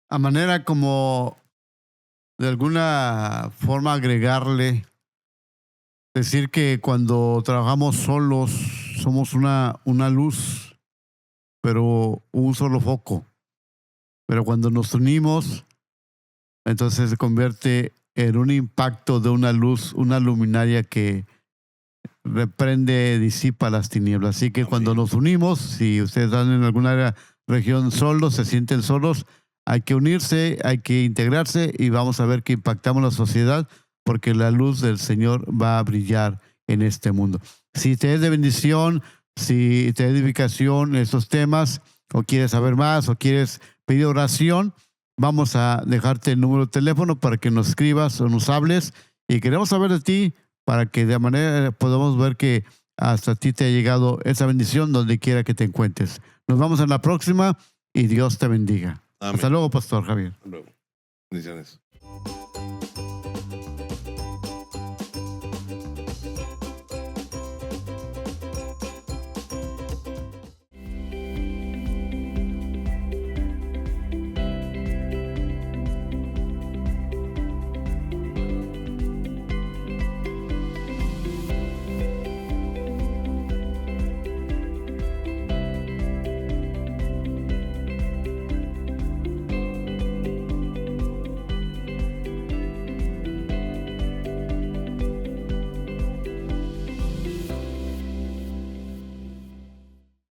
Speaker 1: A manera como de alguna forma agregarle, decir que cuando trabajamos solos somos una luz, pero un solo foco. Pero cuando nos unimos, entonces se convierte en un impacto de una luz, una luminaria que reprende, disipa las tinieblas. Así que
Speaker 2: Amén.
Speaker 1: cuando nos unimos, si ustedes están en alguna región solos, se sienten solos, hay que unirse, hay que integrarse y vamos a ver que impactamos la sociedad, porque la luz del Señor va a brillar en este mundo. Si te es de bendición, si te es de edificación estos temas, o quieres saber más, o quieres pedir oración, vamos a dejarte el número de teléfono para que nos escribas o nos hables, y queremos saber de ti para que de manera podamos ver que hasta ti te ha llegado esa bendición donde quiera que te encuentres. Nos vemos en la próxima y Dios te bendiga.
Speaker 2: Amén.
Speaker 1: Hasta luego, Pastor Javier.
Speaker 2: Hasta luego. Bendiciones.